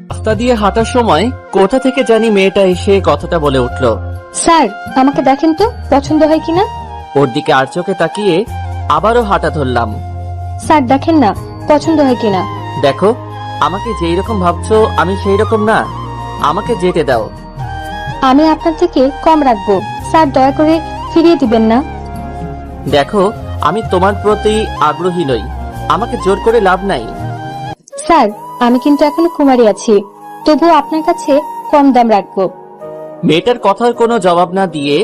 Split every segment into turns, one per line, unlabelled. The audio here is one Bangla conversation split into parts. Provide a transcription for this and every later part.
রাস্তা দিয়ে হাঁটার সময় কোথা থেকে জানি মেয়েটা এসে কথাটা বলে উঠল।
স্যার, আমাকে দেখেন তো পছন্দ হয় কিনা।
ওর দিকে আর চোখে তাকিয়ে আবারও হাঁটা ধরলাম।
স্যার দেখেন না, পছন্দ হয় কিনা।
দেখো, আমাকে যেই রকম ভাবছো আমি সেই রকম না, আমাকে যেতে দাও।
আমি আপনার থেকে কম রাখবো স্যার, দয়া করে ফিরিয়ে দিবেন না।
দেখো, আমি তোমার প্রতি আগ্রহী নই, আমাকে জোর করে লাভ নাই।
স্যার, আমি কিন্তু এখনো কুমারী আছি, তবুও আপনার কাছে কম দাম রাখবো।
মেয়েটার কথার কোনো জবাব না দিয়ে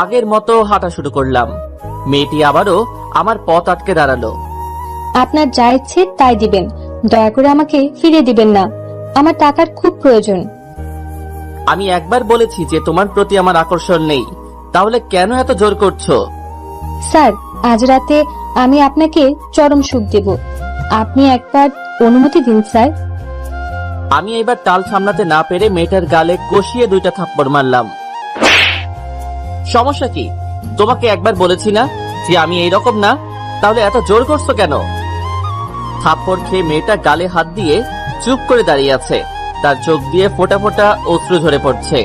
আগের মতো হাঁটা শুরু করলাম। মেয়েটি আবারও আমার পথ আটকে দাঁড়ালো।
আপনার যা ইচ্ছে তাই দিবেন, দয়া করে আমাকে ফিরিয়ে দিবেন না, আমার টাকার খুব প্রয়োজন।
আমি একবার বলেছি যে তোমার প্রতি আমার আকর্ষণ নেই, তাহলে কেন এত জোর করছো?
স্যার, আজ রাতে আমি আপনাকে চরম সুখ দেব, আপনি একবার অনুমতি দিন স্যার।
আমি এবার টাল সামলাতে না পেরে মেয়েটার গালে কষিয়ে 2টা থাপ্পড় মারলাম। সমস্যা কি? তোমাকে একবার বলেছি না যে আমি এইরকম না, তাহলে এত জোর করছো কেন? থাপ্পড় খেয়ে মেয়েটা গালে হাত দিয়ে চুপ করে দাঁড়িয়ে আছে, তার চোখ দিয়ে ফোঁটা ফোঁটা অশ্রু ঝরে পড়ছে।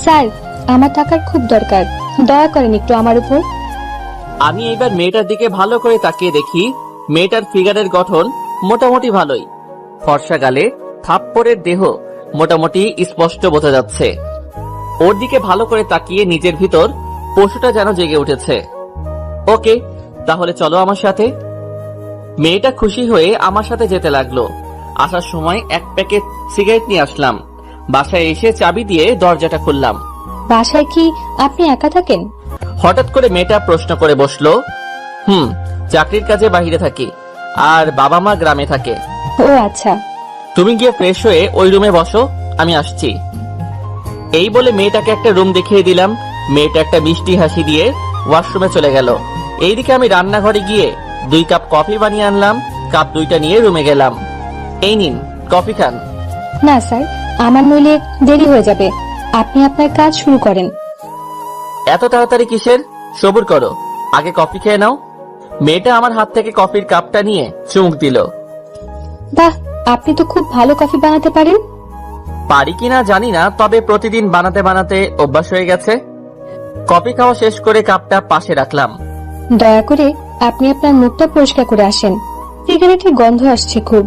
স্যার, আমার টাকার খুব দরকার, দয়া করেন একটু আমার উপর।
আমি এইবার মেয়েটার দিকে ভালো করে তাকিয়ে দেখি মেয়েটার ফিগারের গঠন মোটামুটি ভালোই, ফর্সা গালে থাপ্পড়ের দেহ মোটামুটি স্পষ্ট বোঝা যাচ্ছে। ওর দিকে ভালো করে তাকিয়ে নিজের ভিতর পশুটা যেন জেগে উঠেছে। ওকে, তাহলে চলো আমার সাথে। মেয়েটা খুশি হয়ে আমার সাথে যেতে লাগলো। আসার সময় 1 প্যাকেট সিগারেট নিয়ে আসলাম। বাসায় এসে চাবি দিয়ে দরজাটা খুললাম।
বাসায় কি আপনি একা থাকেন?
হঠাৎ করে মেয়েটা প্রশ্ন করে বসলো। চাকরির কাজে বাইরে থাকি, আর বাবা মা গ্রামে থাকে।
ও আচ্ছা।
তুমি গিয়ে ফ্রেশ হয়ে ওই রুমে বসো, আমি আসছি। এই বলে মেয়েটাকে একটা রুম দেখিয়ে দিলাম। মেয়েটা একটা মিষ্টি হাসি দিয়ে ওয়াশরুমে চলে গেল। এইদিকে আমি রান্নাঘরে গিয়ে 2 কাপ কফি বানিয়ে আনলাম। কাপ 2টা নিয়ে রুমে গেলাম। এই নিন, কফি খান।
না স্যার, আমার নইলে দেরি হয়ে যাবে, আপনি আপনার কাজ শুরু করেন।
এত তাড়াতাড়ি কিসের? সবুর করো, আগে কফি খেয়ে নাও। মেয়েটা আমার হাত থেকে কফির কাপটা নিয়ে চুমুক দিল।
বাহ, আপনি তো খুব ভালো কফি বানাতে পারেন।
পারি কিনা জানি না, তবে প্রতিদিন বানাতে বানাতে অভ্যাস হয়ে গেছে। কফি খাওয়া শেষ করে কাপটা পাশে রাখলাম।
দয়া করে আপনি আপনার মুখটা পরিষ্কার করে আসেন, সিগারেটের গন্ধ আসছে খুব।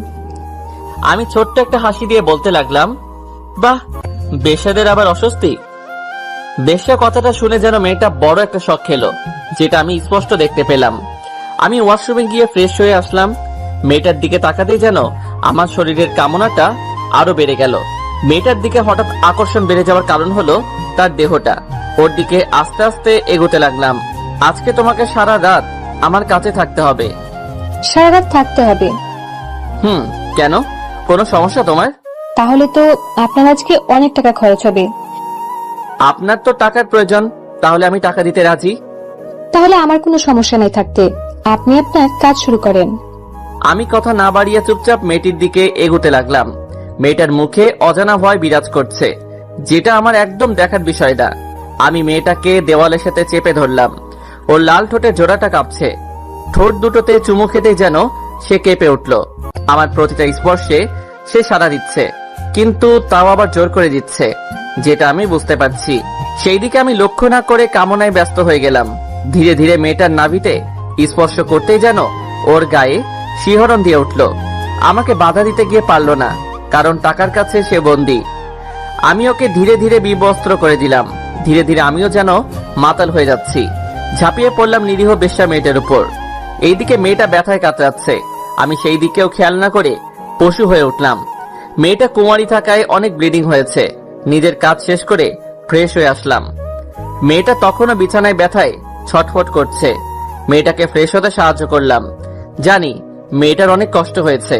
আমি ছোট্ট একটা হাসি দিয়ে বলতে লাগলাম, বাহ, বেশ্যাদের আবার অস্বস্তি। বেশ্যা কথাটা শুনে যেন মেয়েটা বড় একটা শখ খেলো, যেটা আমি স্পষ্ট দেখতে পেলাম। আমি ওয়াশরুমে গিয়ে ফ্রেশ হয়ে আসলাম। মেয়েটার দিকে তাকাতেই যেন আমার শরীরের কামনাটা আরো বেড়ে গেল। মেয়েটার দিকে হঠাৎ আকর্ষণ বেড়ে যাওয়ার কারণ হলো তার দেহটা। ওর দিকে আস্তে আস্তে এগোতে লাগলাম। আজকে তোমাকে সারা রাত আমার কাছে থাকতে হবে।
সারা রাত থাকতে হবে?
কেন? কোনো সমস্যা তোমার?
তাহলে তো আপনার আজকে অনেক টাকা খরচ হবে।
আপনার তো টাকার প্রয়োজন, তাহলে আমি টাকা দিতে রাজি।
তাহলে আমার কোনো সমস্যা নাই থাকতে, আপনি আপনার কাজ শুরু করেন।
আমি কথা না বাড়িয়ে চুপচাপ মেয়েটির দিকে এগোতে লাগলাম। মেয়েটার মুখে অজানা ভয় বিরাজ করছে, যেটা আমার একদম দেখার বিষয় না। আমি মেয়েটাকে দেওয়ালের সাথে চেপে ধরলাম। ওর লাল ঠোঁটে জোড়াটা কাঁপছে। ঠোঁট দুটোতে চুমু খেতেই যেন সে কেঁপে উঠল। আমার প্রতিটা স্পর্শে সে সাড়া দিচ্ছে, কিন্তু তাও আবার জোর করে দিচ্ছে, যেটা আমি বুঝতে পারছি। সেই দিকে আমি লক্ষ্য না করে কামনায় ব্যস্ত হয়ে গেলাম। ধীরে ধীরে মেয়েটার নাভিতে স্পর্শ করতেই যেন ওর গায়ে শিহরণ দিয়ে উঠল। আমাকে বাধা দিতে গিয়ে পারল না, কারণ টাকার কাছে সে বন্দী। আমি ওকে ধীরে ধীরে বিবস্ত্র করে দিলাম। ধীরে ধীরে আমিও যেন মাতাল হয়ে যাচ্ছি। ঝাঁপিয়ে পড়লাম নিরীহ বেশ্যা মেয়েটার উপর। এইদিকে মেয়েটা ব্যথায় কাতরাচ্ছে, আমি সেই দিকেও খেয়াল না করে পশু হয়ে উঠলাম। মেয়েটা কুমারী থাকায় অনেক ব্লিডিং হয়েছে। নিজের কাজ শেষ করে ফ্রেশ হয়ে আসলাম। মেয়েটা তখনও বিছানায় ব্যথায় ছটফট করছে। মেয়েটাকে ফ্রেশ হতে সাহায্য করলাম। জানি মেয়েটার অনেক কষ্ট হয়েছে।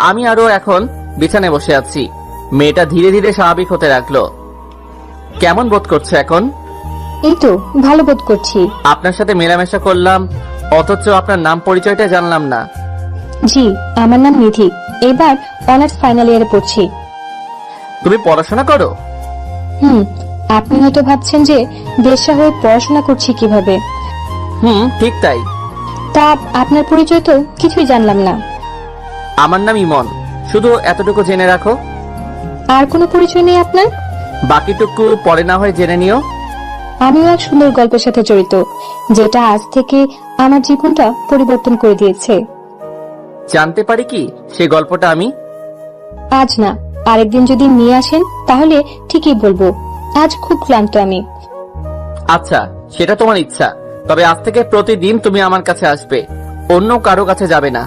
আমি আরো এখন বিছানায় বসে আছি। মেয়েটা ধীরে ধীরে স্বাভাবিক হতে লাগলো। কেমন বোধ করছে এখন?
এই তো ভালো বোধ করছি।
আপনার সাথে মেলামেশা করলাম, অথচ আপনার নাম পরিচয়টা জানলাম না।
জি, আমার নাম নিধি, এবার অনার্স ফাইনাল ইয়ারে পড়ছি।
তুমি পড়াশোনা করো?
আপনি হয়তো ভাবছেন যে বেশ্যা হয়ে পড়াশোনা করছি কিভাবে।
ঠিক তাই।
তা আপনার পরিচয় তো কিছুই জানলাম না।
আমার নাম ইমন, শুধু এতটুকু জেনে রাখো।
আর কোনো পরিচয় নেই আপনার?
বাকিটুকু পরে না হয় জেনে নিও।
আমিও এক সুন্দর গল্পের সাথে জড়িত, যেটা আজ থেকে আমার জীবনটা পরিবর্তন করে দিয়েছে।
জানতে পারি কি সেই গল্পটা আমি?
আজ না, আরেকদিন যদি নিয়ে আসেন তাহলে ঠিকই বলবো। আজ খুব ক্লান্ত আমি।
আচ্ছা, সেটা তোমার ইচ্ছা, তবে আজ থেকে প্রতিদিন তুমি আমার কাছে আসবে, অন্য কারো কাছে যাবে না।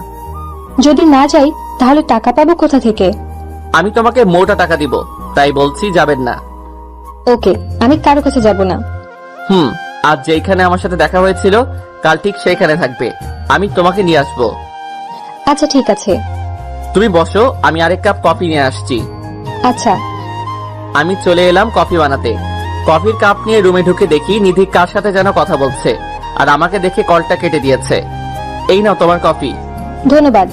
যদি না যাই তাহলে টাকা পাবো কোথা থেকে?
আমি তোমাকে মোটা টাকা দিব, তাই বলছি যাবেন না।
ওকে, আমি কারো কাছে যাব না।
আজ যেখানে আমার সাথে দেখা হয়েছিল কাল ঠিক সেইখানে থাকবে, আমি তোমাকে নিয়ে আসবো।
আচ্ছা ঠিক আছে।
তুমি বসো, আমি আরেক কাপ কফি নিয়ে আসছি।
আচ্ছা।
আমি চলে এলাম কফি বানাতে। কফির কাপ নিয়ে রুমে ঢুকে দেখি নিধি কার সাথে যেন কথা বলছে, আর আমাকে দেখে কলটা কেটে দিয়েছে। এই নাও তোমার কফি।
ধন্যবাদ।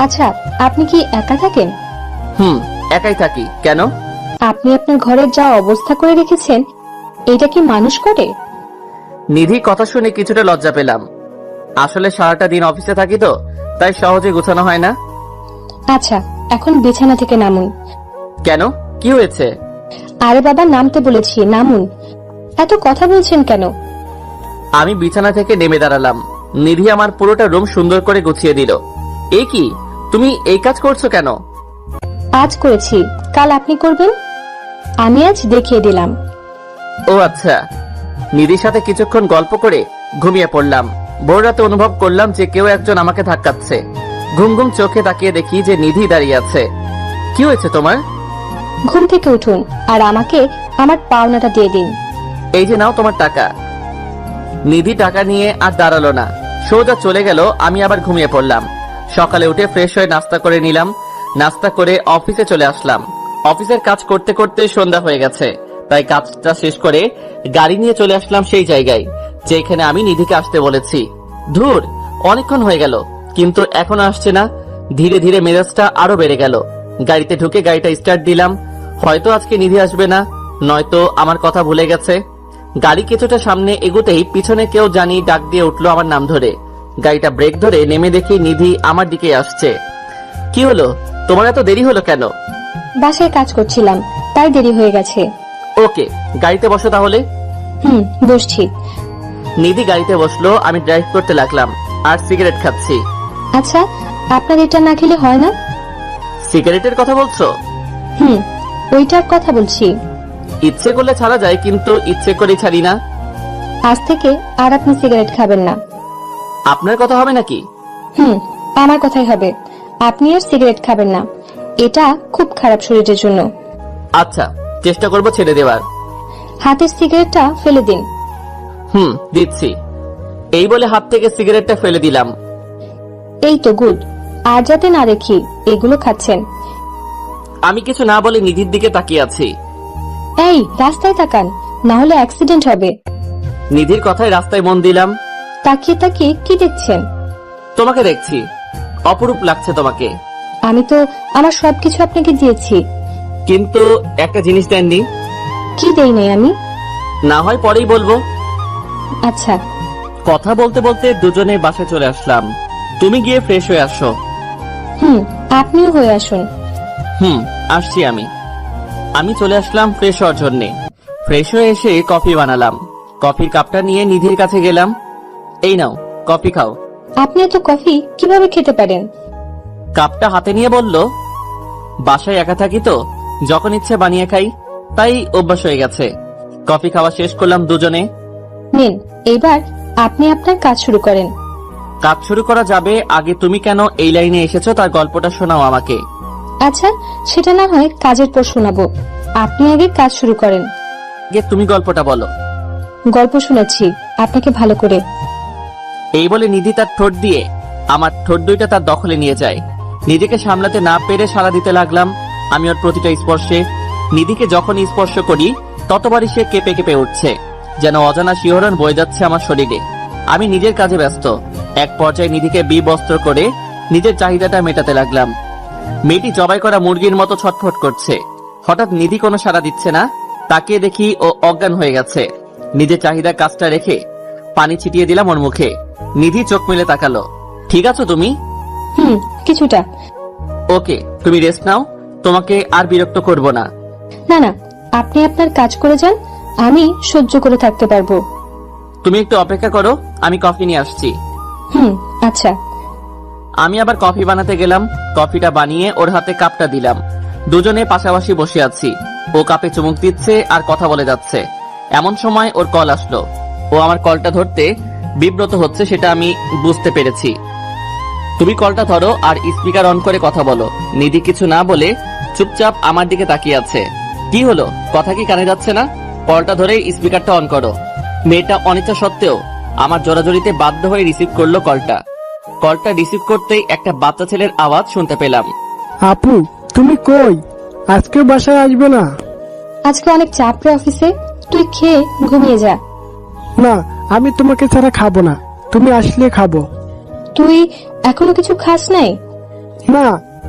আচ্ছা, আপনি কি একা থাকেন?
একাই থাকি। কেন?
আপনি আপনার ঘরের যা অবস্থা করে রেখেছেন, এটা কি মানুষ করে?
নিধি কথা শুনে কিছুটা লজ্জা পেলাম। আসলে সারাটা দিন অফিসে থাকি তো, তাই সহজে গোছানো হয় না।
আচ্ছা, এখন বিছানা থেকে নামুন।
কেন, কি হয়েছে?
আরে বাবা, নামতে বলেছি, নামুন। এত কথা বলছেন কেন?
আমি বিছানা থেকে নেমে দাঁড়ালাম। নিধি আমার পুরোটা রুম সুন্দর করে গুছিয়ে দিল। এ কি, তুমি এই কাজ করছো কেন?
আজ করেছি, কাল আপনি করবেন। আমি আজ দেখিয়ে দিলাম।
ও আচ্ছা। নিধির সাথে কিছুক্ষণ গল্প করে ঘুমিয়ে পড়লাম। ভোর রাতে অনুভব করলাম যে কেউ একজন আমাকে ধাক্কাচ্ছে। ঘুম ঘুম চোখে তাকিয়ে দেখি যে নিধি দাঁড়িয়ে আছে। কি হয়েছে তোমার?
ঘুম থেকে উঠুন আর আমাকে আমার পাওনাটা দিয়ে দিন।
এই যে নাও তোমার টাকা। নিধি টাকা নিয়ে আর দাঁড়ালো না, সোজা চলে গেল। আমি আবার ঘুমিয়ে পড়লাম। সকালে উঠে ফ্রেশ হয়ে নাস্তা করে নিলাম। নাস্তা করে অফিসে চলে আসলাম। অফিসের কাজ করতে করতে সন্ধ্যা হয়ে গেছে, তাই কাজটা শেষ করে গাড়ি নিয়ে চলে আসলাম সেই জায়গায় যেখানে আমি নিধিকে আসতে বলেছি। ধুর, অনেকক্ষণ হয়ে গেল কিন্তু এখনো আসছে না। ধীরে ধীরে মেজাজটা আরো বেড়ে গেল। গাড়িতে ঢুকে গাড়িটা স্টার্ট দিলাম। হয়তো আজকে নিধি আসবে না, নয়তো আমার কথা ভুলে গেছে। গাড়ি কিছুটা সামনে এগোতেই পিছনে কেউ জানি ডাক দিয়ে উঠলো আমার নাম ধরে। গাড়িটা ব্রেক ধরে নেমে দেখি নিধি আমার দিকে আসছে। কি হলো, তোমার এত দেরি হলো কেন?
বাসায় কাজ করছিলাম, তাই দেরি হয়ে গেছে।
ওকে, গাড়িতে বসো তাহলে।
বসছি।
নিধি গাড়িতে বসলো, আমি ড্রাইভ করতে লাগলাম আর সিগারেট খাচ্ছি।
আচ্ছা, আপনার এটা না খেলে হয় না?
সিগারেটের কথা বলছো?
ওইটার কথা বলছি।
ইচ্ছে করলে ছাড়া যায়, কিন্তু ইচ্ছে করে ছাড়ি না।
আজ থেকে আর আপনি সিগারেট খাবেন না।
আপনার কথা হবে নাকি?
আমার কথাই হবে। আপনি আর সিগারেট খাবেন না, এটা খুব খারাপ শরীরের জন্য।
আচ্ছা, চেষ্টা করবো ছেড়ে দেওয়ার।
হাতের সিগারেটটা ফেলে দিন।
দিচ্ছি। এই বলে হাত থেকে সিগারেটটা ফেলে দিলাম।
এই তো গুড। আর যাতে না দেখি এগুলো খাচ্ছেন।
আমি কিছু না বলে নিধির দিকে তাকিয়ে আছি।
এই, রাস্তায় তাকান, না হলে অ্যাক্সিডেন্ট হবে।
নিধির কথায় রাস্তায় মন দিলাম।
তাকিয়ে তাকিয়ে কি দেখছেন?
তোমাকে দেখছি, অপরূপ লাগছে তোমাকে।
আমি তো আমার সবকিছু আপনাকে দিয়েছি।
কিন্তু একটা জিনিস দেননি।
কি দেই নাই আমি?
না হয় পরেই বলবো।
আচ্ছা।
কথা বলতে বলতে দুজনে বাসায় চলে আসলাম। তুমি গিয়ে ফ্রেশ হয়ে আসো।
আপনিও হয়ে আসুন।
আসছি আমি। আমি চলে আসলাম ফ্রেশ হওয়ার জন্য। ফ্রেশ হয়ে এসে কফি বানালাম। কফির কাপটা নিয়ে নিধির কাছে গেলাম। এই নাও, কফি খাও।
আপনি এত কফি কিভাবে খেতে পারেন?
কাপটা হাতে নিয়ে বলল, বাসায় একা থাকি তো, যখন ইচ্ছে বানিয়ে খাই, তাই অভ্যাস হয়ে গেছে। কফি খাওয়া শেষ করলাম দুজনে।
নিন, এবার আপনি আপনার কাজ শুরু করেন।
কাজ শুরু করা যাবে, আগে তুমি কেন এই লাইনে এসেছো তার গল্পটা শোনাও আমাকে।
আচ্ছা, সেটা না হয় কাজের পর শোনাবো। আপনি আগে কাজ শুরু করেন।
আগে তুমি গল্পটা বলো।
গল্প শুনেছি আপনাকে ভালো করে।
এই বলে নিধি তার ঠোঁট দিয়ে আমার ঠোঁট দুইটা তার দখলে নিয়ে যায়। নিজেকে সামলাতে না পেরে সাড়া দিতে লাগলাম আমি ওর প্রতিটা স্পর্শে। নিধিকে যখন স্পর্শ করি ততবারই সে কেঁপে কেঁপে উঠছে, যেন অজানা শিহরণ বয়ে যাচ্ছে আমার শরীরে। আমি নিজের কাজে ব্যস্ত। এক পর্যায়ে নিধিকে বিবস্ত্র করে নিজের চাহিদাটা মেটাতে লাগলাম। মেয়েটি জবাই করা মুরগির মতো ছটফট করছে। হঠাৎ নিধি কোনো সাড়া দিচ্ছে না। তাকিয়ে দেখি ও অজ্ঞান হয়ে গেছে। নিজের চাহিদা কাজটা রেখে পানি ছিটিয়ে দিলাম ওর মুখে। নিধি চোখ মেলে তাকালো। ঠিক আছো তুমি?
কিছুটা।
ওকে, তুমি রেস্ট নাও, তোমাকে আর বিরক্ত করব না।
না না, আপনি আপনার কাজ করে যান, আমি সহ্য করে থাকতে পারবো।
তুমি একটু অপেক্ষা করো, আমি কফি নিয়ে আসছি।
আচ্ছা।
আমি আবার কফি বানাতে গেলাম। কফিটা বানিয়ে ওর হাতে কাপটা দিলাম। দুজনে পাশাপাশি বসে আছি। ও কাপে চুমুক দিচ্ছে আর কথা বলে যাচ্ছে। এমন সময় ওর কল আসলো। ও আমার কলটা ধরতে বিব্রত হচ্ছে, সেটা আমি বুঝতে পেরেছি। তুমি কলটা ধরো আর স্পিকার অন করে কথা বলো। নিধি কিছু না বলে চুপচাপ আমার দিকে তাকিয়ে আছে। কি হলো, কথা কি কানে যাচ্ছে না? কলটা ধরে স্পিকারটা অন করো। মেয়েটা অনিচ্ছা সত্ত্বেও আমার জোরাজোরিতে বাধ্য হয়ে রিসিভ করলো কলটা। কলটা রিসিভ করতেই একটা বাচ্চা ছেলের আওয়াজ শুনতে পেলাম।
আপু, তুমি কই? আজকেও বাসায় আসবে না?
আজকে অনেক চাপ রে অফিসে, তুই খেয়ে ঘুমিয়ে যা।
না, আমি তোমাকে ছাড়া খাবো না, তুমি আসলে খাবো।
তুই এখনো কিছু খাস নাই?
না,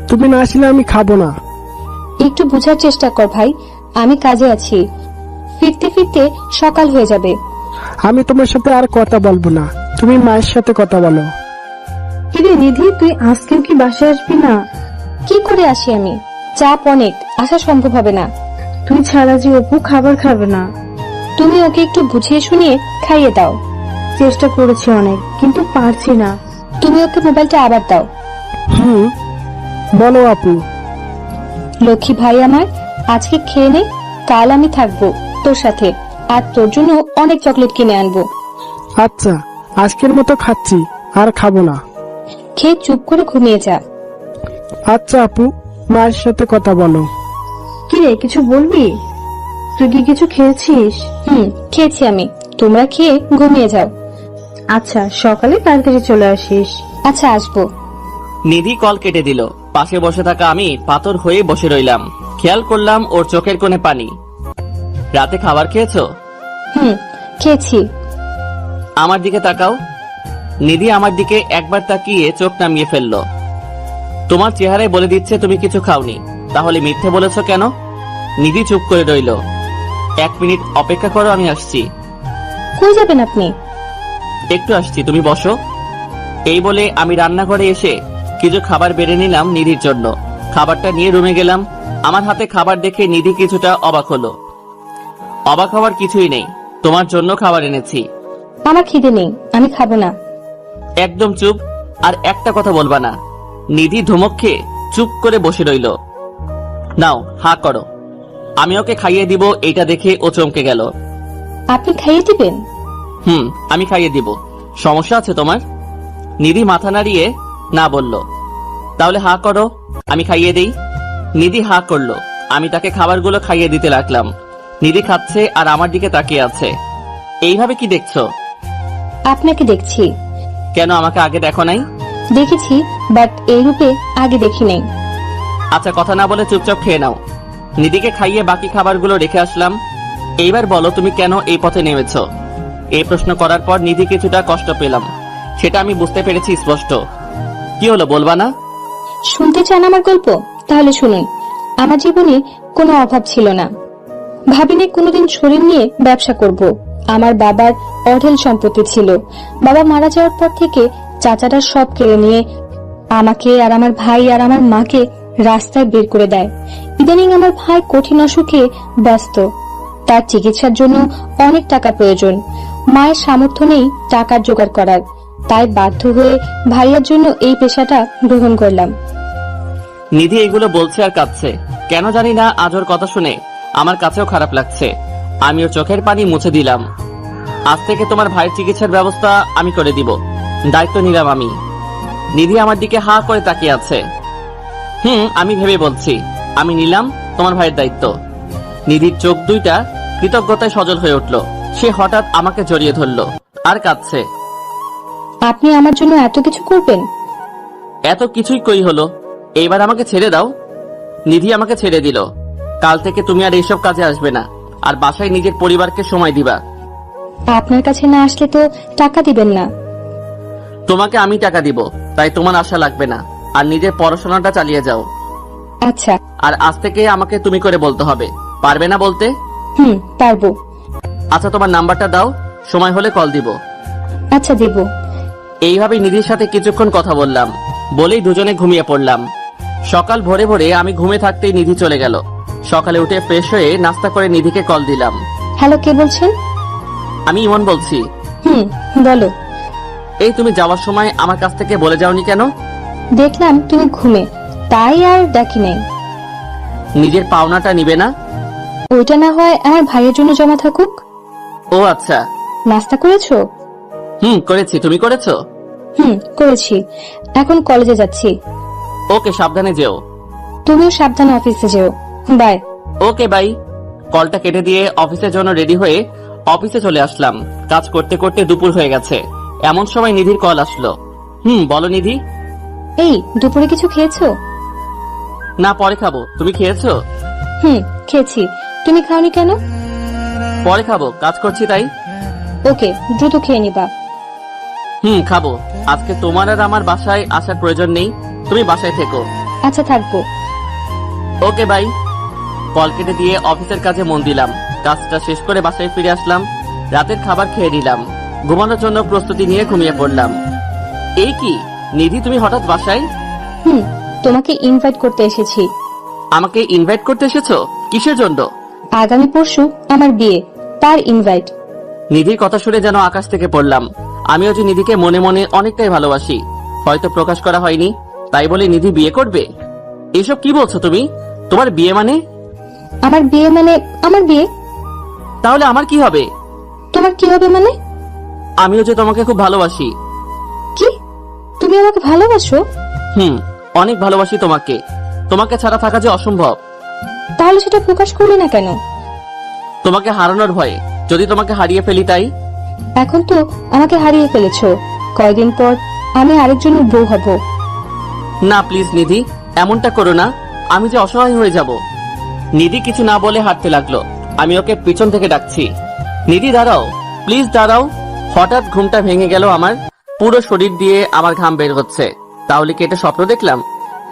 তুমি না আসলে আমি খাবো না।
একটু বোঝার চেষ্টা কর ভাই, আমি কাজে আছি, ফিরতে ফিরতে সকাল হয়ে যাবে।
আমি তোমার সাথে আর কথা বলবো না, তুমি মায়ের সাথে কথা বলো।
কিরে নিধি, তুই আজকেও কি বাসায় আসবি না? কি করে আসি আমি, চাপ অনেক, আসা সম্ভব হবে না।
তুই ছাড়া যে অপু খাবার খাবে না।
তুমি ওকে একটু বুঝিয়ে শুনিয়ে খাইয়ে দাও।
চেষ্টা করেছি অনেক, কিন্তু পারছি না।
তুমি ওকে মোবাইলটা আবার দাও।
বলো আপু।
লক্ষ্মী ভাই আমার, আজকে খেয়ে নে, কাল আমি থাকবো তোর সাথে, আর তোর জন্য অনেক চকলেট কিনে আনবো।
আচ্ছা, আজকের মতো খাচ্ছি, আর খাবো না।
খেয়ে চুপ করে ঘুমিয়ে যা।
আচ্ছা আপু, মায়ের সাথে কথা বলো।
কিরে, কিছু বলবি? তুই কি কিছু খেয়েছিস?
খেয়েছি আমি, তোমরা খেয়ে ঘুমিয়ে যাও।
আচ্ছা, সকালে তাড়াতাড়ি চলে আসিস।
আচ্ছা, আসবো।
নিধি কল কেটে দিল। পাশে বসে থাকা আমি পাথর হয়ে বসে রইলাম। খেয়াল করলাম ওর চোখের কোণে পানি। রাতে খাবার খেয়েছো?
খেয়েছি।
আমার দিকে তাকাও। নিধি আমার দিকে একবার তাকিয়ে চোখ নামিয়ে ফেললো। তোমার চেহারায় বলে দিচ্ছে তুমি কিছু খাওনি, তাহলে মিথ্যে বলেছো কেন? নিধি চুপ করে রইল। 1 মিনিট অপেক্ষা করো, আমি আসছি।
কই যাবেন আপনি?
একটু আসছি, তুমি বসো। এই বলে আমি রান্নাঘরে এসে কিছু খাবার বেড়ে নিলাম নিধির জন্য। খাবারটা নিয়ে রুমে গেলাম। আমার হাতে খাবার দেখে নিধি কিছুটা অবাক হলো। অবাক হওয়ার কিছুই নেই, তোমার জন্য খাবার এনেছি।
আমার খিদে নেই, আমি খাবো না।
একদম চুপ, আর একটা কথা বলবা না। নিধি ধমক খেয়ে চুপ করে বসে রইল। নাও, হা করো, আমি ওকে খাইয়ে দিব। এইটা দেখে ও চমকে গেল।
আপনি খাইয়ে দিবেন?
আমি খাইয়ে দিব। সমস্যা আছে তোমার? নিধি মাথা নাড়িয়ে না বলল। তাহলে হা করো, আমি খাইয়ে দেই। নিধি হা করলো। আমি তাকে খাবারগুলো খাইয়ে দিতে লাগলাম। নিধি খাচ্ছে আর আমার দিকে তাকিয়ে আছে। এইভাবে কি দেখছো?
আপনাকে দেখছি।
কেন, আমাকে আগে দেখো নাই?
দেখেছি, বাট এই রূপে আগে দেখি নাই।
আচ্ছা, কথা না বলে চুপচাপ খেয়ে নাও। নিধিকে খাইয়ে বাকি খাবারগুলো রেখে আসলাম। এইবার বলো, তুমি কেন এই পথে নেমেছো? এই প্রশ্ন করার পর নিধি কিছুটা কষ্ট পেলাম, সেটা আমি বুঝতে পেরেছি স্পষ্ট। কি হলো, বলবা না?
শুনতে চান আমার গল্প? তাহলে শুনুন। আমার জীবনে কোনো অভাব ছিল না, ভাবিনি কোনোদিন শরীর নিয়ে ব্যবসা করব। আমার বাবার অঢেল সম্পত্তি ছিল। বাবা মারা যাওয়ার পর থেকে চাচারা সব কেড়ে নিয়ে আমাকে আর আমার ভাই আর আমার মাকে রাস্তায় বের করে দেয়। ইদানিং আমার ভাই কঠিন অসুখে ব্যস্ত, তার চিকিৎসার জন্য অনেক টাকা প্রয়োজন। মায়ের সামর্থ্য নেই টাকার জোগাড় করার, তাই বাধ্য হয়ে ভাইয়ার জন্য এই পেশাটা গ্রহণ করলাম।
নিধি এগুলো বলছে আর কাঁদছে। কেন জানি না, আজ ওর কথা শুনে আমার কাছেও খারাপ লাগছে। আমি ওর চোখের পানি মুছে দিলাম। আজ থেকে তোমার ভাইয়ের চিকিৎসার ব্যবস্থা আমি করে দিব, দায়িত্ব নিলাম আমি। নিধি আমার দিকে হা করে তাকিয়ে আছে। আমি ভেবে বলছি, আমি নিলাম তোমার ভাইয়ের দায়িত্ব। নিধির চোখ দুইটা কৃতজ্ঞতায় সজল হয়ে উঠল। সে হঠাৎ আমাকে জড়িয়ে ধরল আর কাঁদছে।
আপনি আমার জন্য এত কিছু করবেন?
এত কিছুই কই হলো, এইবার আমাকে ছেড়ে দাও। নিধি আমাকে ছেড়ে দিল। কাল থেকে তুমি আর এইসব কাজে আসবে না, আর বাসায় নিজের পরিবারকে সময় দিবা।
আপনার কাছে না আসলে তো টাকা দিবেন না।
তোমাকে আমি টাকা দিব, তাই তোমার আশা লাগবে না। আর নিজের পড়াশোনাটা চালিয়ে যাও।
আচ্ছা।
আর আজ থেকে আমাকে তুমি করে বলতে হবে, পারবে না বলতে?
পারবো।
আচ্ছা, তোমার নাম্বারটা দাও, সময় হলে কল দিব।
আচ্ছা, দেব।
এইভাবে নিধির সাথে কিছুক্ষণ কথা বললাম, বলেই দুজনে ঘুমিয়ে পড়লাম। সকাল ভোরে ভোরে আমি ঘুমে থাকতেই নিধি চলে গেল। সকালে উঠে ফ্রেশ হয়ে নাস্তা করে নিধিকে কল দিলাম।
হ্যালো, কে বলছেন?
আমি ইমন বলছি।
বলো।
এই তুমি যাওয়ার সময় আমার কাছ থেকে বলে যাওনি কেন?
দেখলাম তুমি ঘুমে, তাই আর দেখি নাই।
নিজের পাওনাটা নিবে না?
ওইটা না হয় আমার ভাইয়ের জন্য জমা থাকুক।
ও আচ্ছা।
নাস্তা করেছো?
করেছি, তুমি করেছো?
করেছি। এখন কলেজে যাচ্ছি।
ওকে, সাবধানে যেও।
তুমিও সাবধানে অফিসে যেও। বাই।
Okay bye. কলটা কেটে দিয়ে অফিসের জন্য রেডি হয়ে অফিসে চলে আসলাম। কাজ করতে করতে দুপুর হয়ে গেছে। এমন সময় নিধির কল আসলো। বলো নিধি।
এই, দুপুরে কিছু খেয়েছো?
না, পরে খাবো। তুমি খেয়েছো?
খেয়েছি। তুমি খাওনি কেন?
পরে খাবো, কাজ করছি তাই।
ওকে, দ্রুত খেয়ে নিবা।
খাবো। আজকে তোমার আর আমার বাসায় আসার প্রয়োজন নেই, তুমি বাসায় থেকো।
আচ্ছা, থাকবো।
Okay bye. কল কেটে দিয়ে অফিসের কাজে মন দিলাম। কাজটা শেষ করে বাসায় ফিরে আসলাম। রাতের খাবার খেয়ে নিলাম। ঘুমানোর জন্য প্রস্তুতি নিয়ে ঘুমিয়ে পড়লাম। এই কি নিধি, তুমি হঠাৎ বাসায়?
তোমাকে ইনভাইট করতে এসেছি।
আমাকে ইনভাইট করতে এসেছো? কিসের জন্য?
আগামী পরশু আমার বিয়ে, তার ইনভাইট।
নিধির কথা শুনে যেন আকাশ থেকে পড়লাম। আমিও যে নিধিকে মনে মনে অনেকটাই ভালোবাসি, হয়তো প্রকাশ করা হয়নি, তাই বলে নিধি বিয়ে করবে? এসব কি বলছো তুমি? তোমার বিয়ে মানে?
আমার বিয়ে মানে আমার বিয়ে।
তাহলে আমার কি হবে?
তোমার কি হবে মানে?
আমিও যে তোমাকে খুব ভালোবাসি।
কি? তুমি আমাকে ভালোবাসো?
অনেক ভালোবাসি তোমাকে। তোমাকে ছাড়া থাকা যে অসম্ভব।
তাহলে সেটা প্রকাশ করলে না কেন?
তোমাকে হারানোর ভয়ে। যদি তোমাকে হারিয়ে ফেলি তাই।
এখন তো আমাকে হারিয়ে ফেলেছো, কয়দিন পর আমি আরেকজনের বউ হব।
না প্লিজ নিধি, এমনটা করো না। আমি যে অসহায় হয়ে যাব। নিধি কিছু না বলে হাঁটতে লাগলো। আমি ওকে পিছন থেকে ডাকছি, নিধি দাঁড়াও, প্লিজ দাঁড়াও। হঠাৎ ঘুমটা ভেঙে গেল আমার। পুরো শরীর দিয়ে আমার ঘাম বের হচ্ছে। তাহলে কি এটা স্বপ্ন দেখলাম?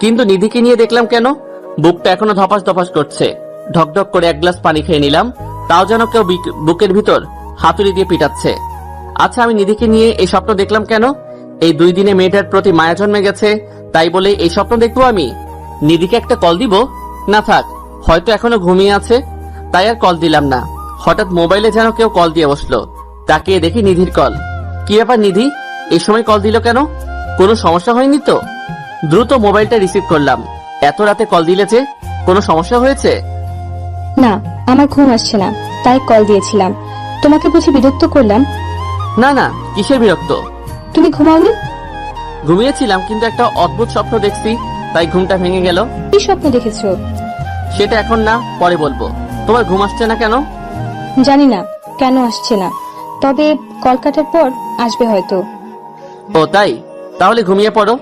কিন্তু নিধিকে নিয়ে দেখলাম কেন? বুকটা এখনো ধপাস ধপাস করছে। ঢকঢক করে এক গ্লাস পানি খেয়ে নিলাম, তাও যেন কেউ বুকের ভিতর হাতুড়ি দিয়ে পিটাচ্ছে। আচ্ছা, আমি নিধিকে নিয়ে এই স্বপ্ন দেখলাম কেন? এই 2 দিনে মেয়েটার প্রতি মায়া জন্মে গেছে, তাই বলে এই স্বপ্ন দেখবো আমি? নিধিকে একটা কল দিব? না থাক, হয়তো এখনো ঘুমিয়ে আছে, তাই আর কল দিলাম না। হঠাৎ মোবাইলে যেন কেউ কল দিয়ে বসলো। তাকিয়ে দেখি নিধির কল। কি ব্যাপার নিধি, এই সময় কল দিল কেন? কোনো সমস্যা হয়নি তো? দ্রুত মোবাইলটা রিসিভ করলাম। এত রাতে কল দিলে যে, কোনো সমস্যা হয়েছে?
না, আমার ঘুম আসছে না, তাই কল দিয়েছিলাম। তোমাকে বুঝি বিরক্ত করলাম?
না না, কিসের বিরক্ত?
তুমি ঘুমাওনি?
ঘুমিয়েছিলাম, কিন্তু একটা অদ্ভুত স্বপ্ন দেখছি, তাই ঘুমটা ভেঙে গেল।
কি স্বপ্ন দেখেছো?
সেটা এখন না, পরে বলবো। তোমার ঘুম আসছে না কেন?
জানি না কেন আসছে না, তবে কল কাটার পর আসবে হয়তো।
ও তাই? তাহলে ঘুমিয়ে পড়ো।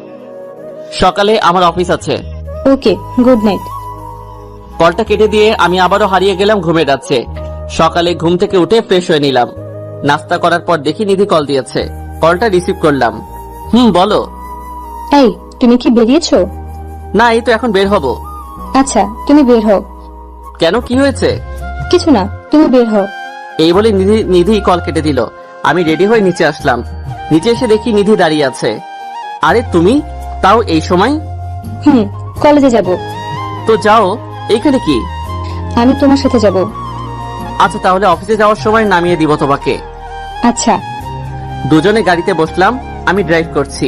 সকালে আমার অফিস আছে।
ওকে, গুড নাইট।
কলটা কেটে দিয়ে আমি আবারও হারিয়ে গেলাম ঘুমের রাজ্যে। সকালে ঘুম থেকে উঠে ফ্রেশ হয়ে নিলাম। নাস্তা করার পর দেখি নিধি কল দিয়েছে। কলটা রিসিভ করলাম। বলো।
এই, তুমি কি বেরিয়েছো?
না, এই তো এখন বের হব।
আচ্ছা, তুমি বের হও।
কেন, কি হয়েছে?
কিছু না, তুমি বের হও।
এই বলে নিধি কল কেটে দিল। আমি রেডি হয়ে নিচে আসলাম। নিচে এসে দেখি নিধি দাঁড়িয়ে আছে। আরে তুমি, তাও এই সময়?
কলেজে যাব।
তো যাও, এইখানে কি?
আমি তোমার সাথে যাব।
আচ্ছা, তাহলে অফিসে যাওয়ার সময় নামিয়ে দিব তোমাকে।
আচ্ছা।
দুজনে গাড়িতে বসলাম। আমি ড্রাইভ করছি।